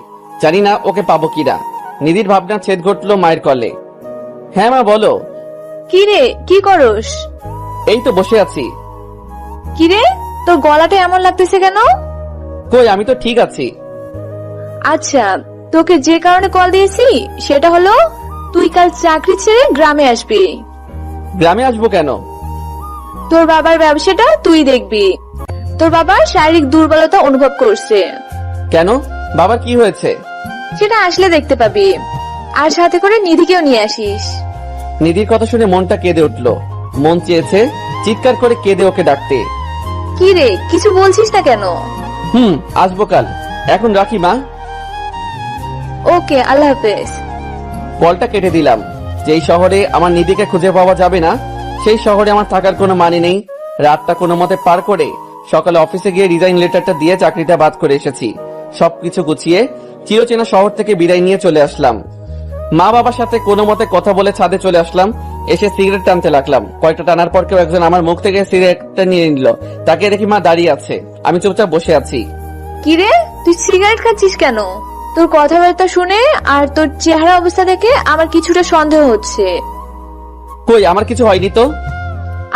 জানি না ওকে পাবো কিনা। নিধির ভাবনা ছেদ ঘটলো মায়ের কলে। হ্যাঁ মা বলো।
কি রে, কি করস?
এই তো বসে আছি।
কি রে, তোর গলাটা এমন লাগতেছে কেন?
কই, আমি তো ঠিক আছি।
আচ্ছা, তোকে যে কারণে কল দিয়েছি সেটা হলো তুই কাল চাকরি ছেড়ে গ্রামে আসবি।
গ্রামে আসবো কেন?
তোর বাবার ব্যবসাটা তুই দেখবি। তোর বাবা শারীরিক দুর্বলতা অনুভব করছে।
কেন? বাবার কি হয়েছে?
সেটা আসলে দেখতে পাবি। আর সাথে করে নিধিকেও নিয়ে আসিস।
নিধির কথা শুনে মনটা কেঁদে উঠলো। মন চেয়েছে চিৎকার করে কেঁদে ওকে ডাকতে।
কি রে, কিছু বলছিস না কেন?
আসবো কাল। এখন রাখি মা।
ওকে, আল্লাহ হাফেজ।
কলটা কেটে দিলাম। যেই শহরে আমার নিধিকে খুঁজে পাওয়া যাবে না, সেই শহরে আমার থাকার কোনো মানে নেই। রাতটা কোনো মতে পার করে সকালে অফিসে গিয়ে রিজাইন লেটারটা দিয়ে চাকরিটা বাদ করে এসেছি। সবকিছু গুছিয়ে চিরচেনা শহর থেকে বিদায় নিয়ে চলে আসলাম। মা বাবার সাথে কোনো মতে কথা বলে ছাদে চলে আসলাম। এসে সিগারেট টানতে লাগলাম। কয়েকটা টানার পর কেউ একজন আমার মুখ থেকে সিগারেটটা নিয়ে নিল। তাকে দেখি মা দাঁড়িয়ে আছে, আমি চুপচাপ বসে আছি।
কি রে, তুই সিগারেট খাচ্ছিস কেন? তোর কথাবার্তা শুনে আর তোর চেহারা অবস্থা দেখে আমার কিছুটা সন্দেহ হচ্ছে।
কই, আমার কিছু হয়নি তো।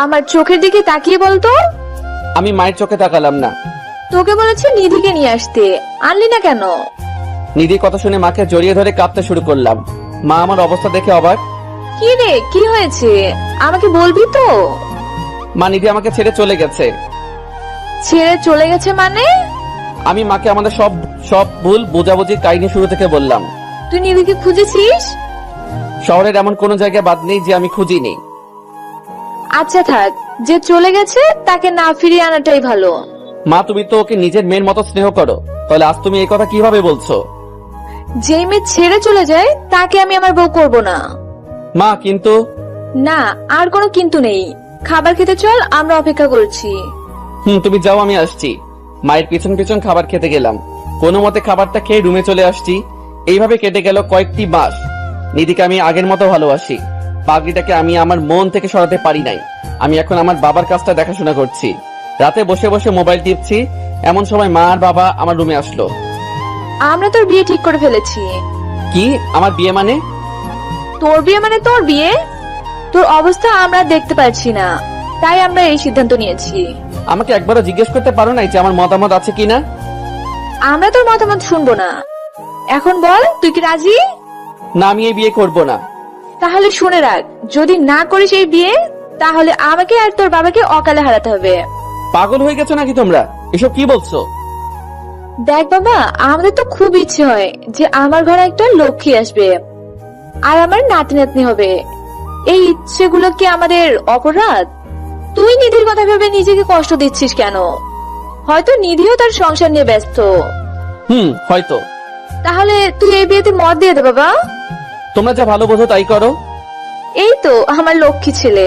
আমার চোখের দিকে তাকিয়ে বলতো।
আমি মায়ের চোখে তাকালাম না।
তোকে বলেছি নিধিকে নিয়ে আসতে, আনলি না কেন?
নিধির কথা শুনে মাকে জড়িয়ে ধরে কাঁদতে শুরু করলাম। মা আমার অবস্থা দেখে অবাক।
কি রে, কি হয়েছে আমাকে বলবি তো?
মা, নিধি আমাকে ছেড়ে চলে গেছে।
ছেড়ে চলে গেছে মানে?
আমি মাকে আমাদের সব ভুল বোঝাবুঝির কাহিনী শুরু থেকে বললাম।
তুই নিধিকে খুঁজেছিস?
শহরের এমন কোন জায়গায় বাদ নেই যে আমি খুঁজিনি।
আচ্ছা থাক, যে চলে গেছে তাকে না ফিরিয়ে আনাটাই ভালো।
মা, তুমি তো ওকে নিজের মেয়ের মতো স্নেহ করো, তাহলে আজ তুমি এই কথা কিভাবে বলছো?
যেই মেয়ে ছেড়ে চলে যায় তাকে আমি আমার বউ করব না।
মা, কিন্তু
না, আর কোনো কিন্তু নেই। খাবার খেতে চল, আমরা অপেক্ষা করছি।
তুমি যাও, আমি আসছি। মায়ের পিছন পিছন খাবার খেতে গেলাম। কোনো মতে খাবারটা খেয়ে রুমে চলে আসছি। এইভাবে কেটে গেল কয়েকটি মাস। নিধিকে আমি আগের মতো ভালোবাসি। পাগড়িটাকে আমি আমার মন থেকে সরাতে পারি নাই। আমি এখন আমার বাবার কাজটা দেখাশোনা করছি। রাতে বসে বসে মোবাইল টিপছি, এমন সময় মা আর বাবা আমার রুমে আসলো।
আমরা তোর বিয়ে ঠিক করে ফেলেছি।
কি? আমার বিয়ে মানে?
তোর বিয়ে মানে তোর বিয়ে? তোর অবস্থা আমরা দেখতে পাচ্ছি না, তাই আমরা এই সিদ্ধান্ত নিয়েছি।
আমাকে একবারও জিজ্ঞেস করতে পারো নাই যে আমার মতামত আছে কিনা?
আমরা তোর মতামত শুনবো না। এখন বল, তুই কি রাজি?
না, আমি এই বিয়ে করব না।
তাহলে শুনে রাখ, যদি না করিস এই বিয়ে, তাহলে আমাকে আর তোর বাবাকে অকালে হারাতে হবে।
পাগল হয়ে গেছো নাকি তোমরা? এসব কি বলছো?
দেখ বাবা, আমাদের তো খুব ইচ্ছে হয় যে আমার ঘরে একটা লক্ষ্মী আসবে আর আমার নাতি নাতনি হবে। এই ইচ্ছেগুলো কি আমাদের অপরাধ? তুই নিধির কথা ভেবে নিজেকে কষ্ট দিচ্ছিস কেন? হয়তো নিধিও তার সংসার নিয়ে ব্যস্ত।
হয়তো।
তাহলে তুই এই বিয়েতে মত দিয়ে দে বাবা।
তোমরা যা ভালো বোঝো তাই করো।
এই তো আমার লক্ষ্মী ছেলে।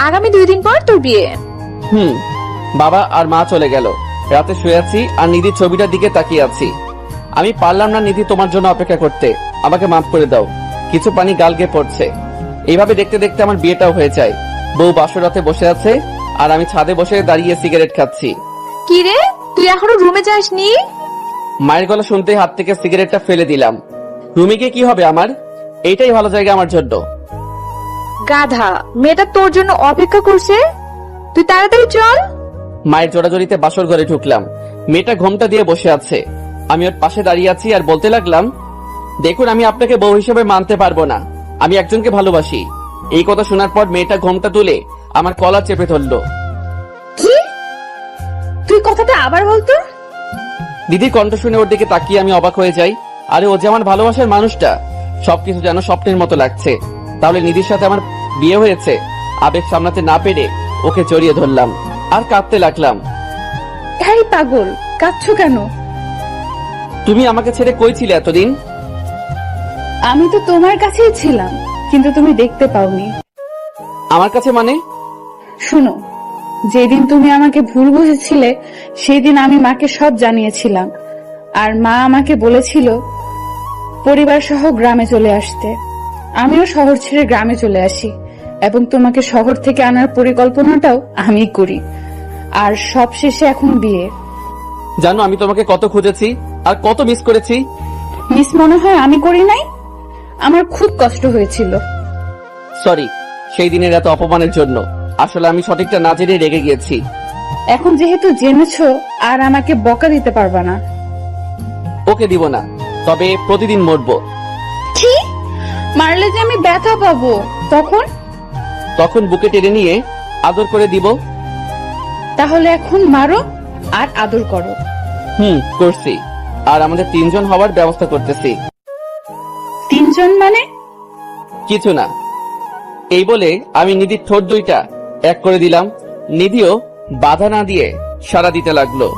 আগামী 2 দিন পর তোর বিয়ে।
বাবা আর মা চলে গেল। রাতে শুয়ে আছি আর নিধির ছবিটার দিকে তাকিয়ে আছি। আমি পারলাম না নিধি তোমার জন্য অপেক্ষা করতে। আমাকে মাফ করে দাও। কিছু পানি গাল গিয়ে পড়ছে। এইভাবে দেখতে দেখতে আমার বিয়েটাও হয়ে যায়। বউ বাসরাতে বসে আছে আর আমি ছাদে বসে দাঁড়িয়ে সিগারেট খাচ্ছি।
কি রে, তুই এখনো রুমে যাসনি?
মায়ের গলা শুনতে হাত থেকে সিগারেটটা ফেলে দিলাম। রুমে গিয়ে কি হবে আমার? এইটাই ভালো জায়গা আমার জন্য।
গাধা, মেয়েটা তোর জন্য অপেক্ষা করছে, তুই তাড়াতাড়ি চল।
মায়ের জোড়াজড়িতে বাসর ঘরে ঢুকলাম। মেয়েটা ঘোমটা দিয়ে বসে আছে। আমি ওর পাশে দাঁড়িয়ে আছি আর বলতে লাগলাম, দেখুন, আমি আপনাকে বউ হিসেবে মানতে পারবো না। আমি একজনকে ভালোবাসি। এই কথা শোনার পর মেয়েটা ঘোমটা তুলে আমার কলার চেপে ধরলো।
কি? তুই কথাটা আবার বলতো?
দিদির কণ্ঠ শুনে ওর দিকে তাকিয়ে আমি অবাক হয়ে যাই। আরে ও যে আমার ভালোবাসার মানুষটা। সবকিছু যেন স্বপ্নের মতো লাগছে। তাহলে নিধির সাথে আমার বিয়ে হয়েছে। আবেগ সামলাতে না পেরে ওকে জড়িয়ে ধরলাম আর কাঁদতে লাগলাম।
এই পাগল, কাঁদছো কেন?
তুমি আমাকে ছেড়ে কই ছিলে এতদিন?
আমি তো তোমার কাছেই ছিলাম, কিন্তু তুমি দেখতে পাওনি।
আমার কাছে মানে?
শুনো, যেদিন তুমি আমাকে ভুল বুঝেছিলে সেই দিন আমি মাকে সব জানিয়েছিলাম। আর মা আমাকে বলেছিল পরিবার সহ গ্রামে চলে আসতে। আমিও শহর ছেড়ে গ্রামে চলে আসি এবং তোমাকে শহর থেকে আনার পরিকল্পনাটাও আমি করি। আর সবশেষে এখন বিয়ে।
জানো আমি তোমাকে কত খুঁজেছি আর কত মিস করেছি।
মিস মনে হয় আমি করি নাই? আমার খুব কষ্ট হয়েছিল।
সরি সেই দিনের এত অপমানের জন্য। আসলে আমি সঠিকটা না জেনে রেগে গিয়েছি।
এখন যেহেতু জেনেছো, আর আমাকে বকা দিতে পারবা না।
ওকে দিব না, তবে প্রতিদিন মরবো।
কি? মারলে যে আমি ব্যথা পাবো, তখন?
তখন বুকে টেনে নিয়ে আদর করে দিব।
তাহলে এখন মারো আর আদর করো।
করছি। আর আমাদের 3 জন হওয়ার ব্যবস্থা করতেছি।
3 জন মানে?
কিছু না। এই বলে আমি নিধির ঠোঁট 2টা এক করে দিলাম। নিধিও বাধা না দিয়ে সাড়া দিতে লাগলো।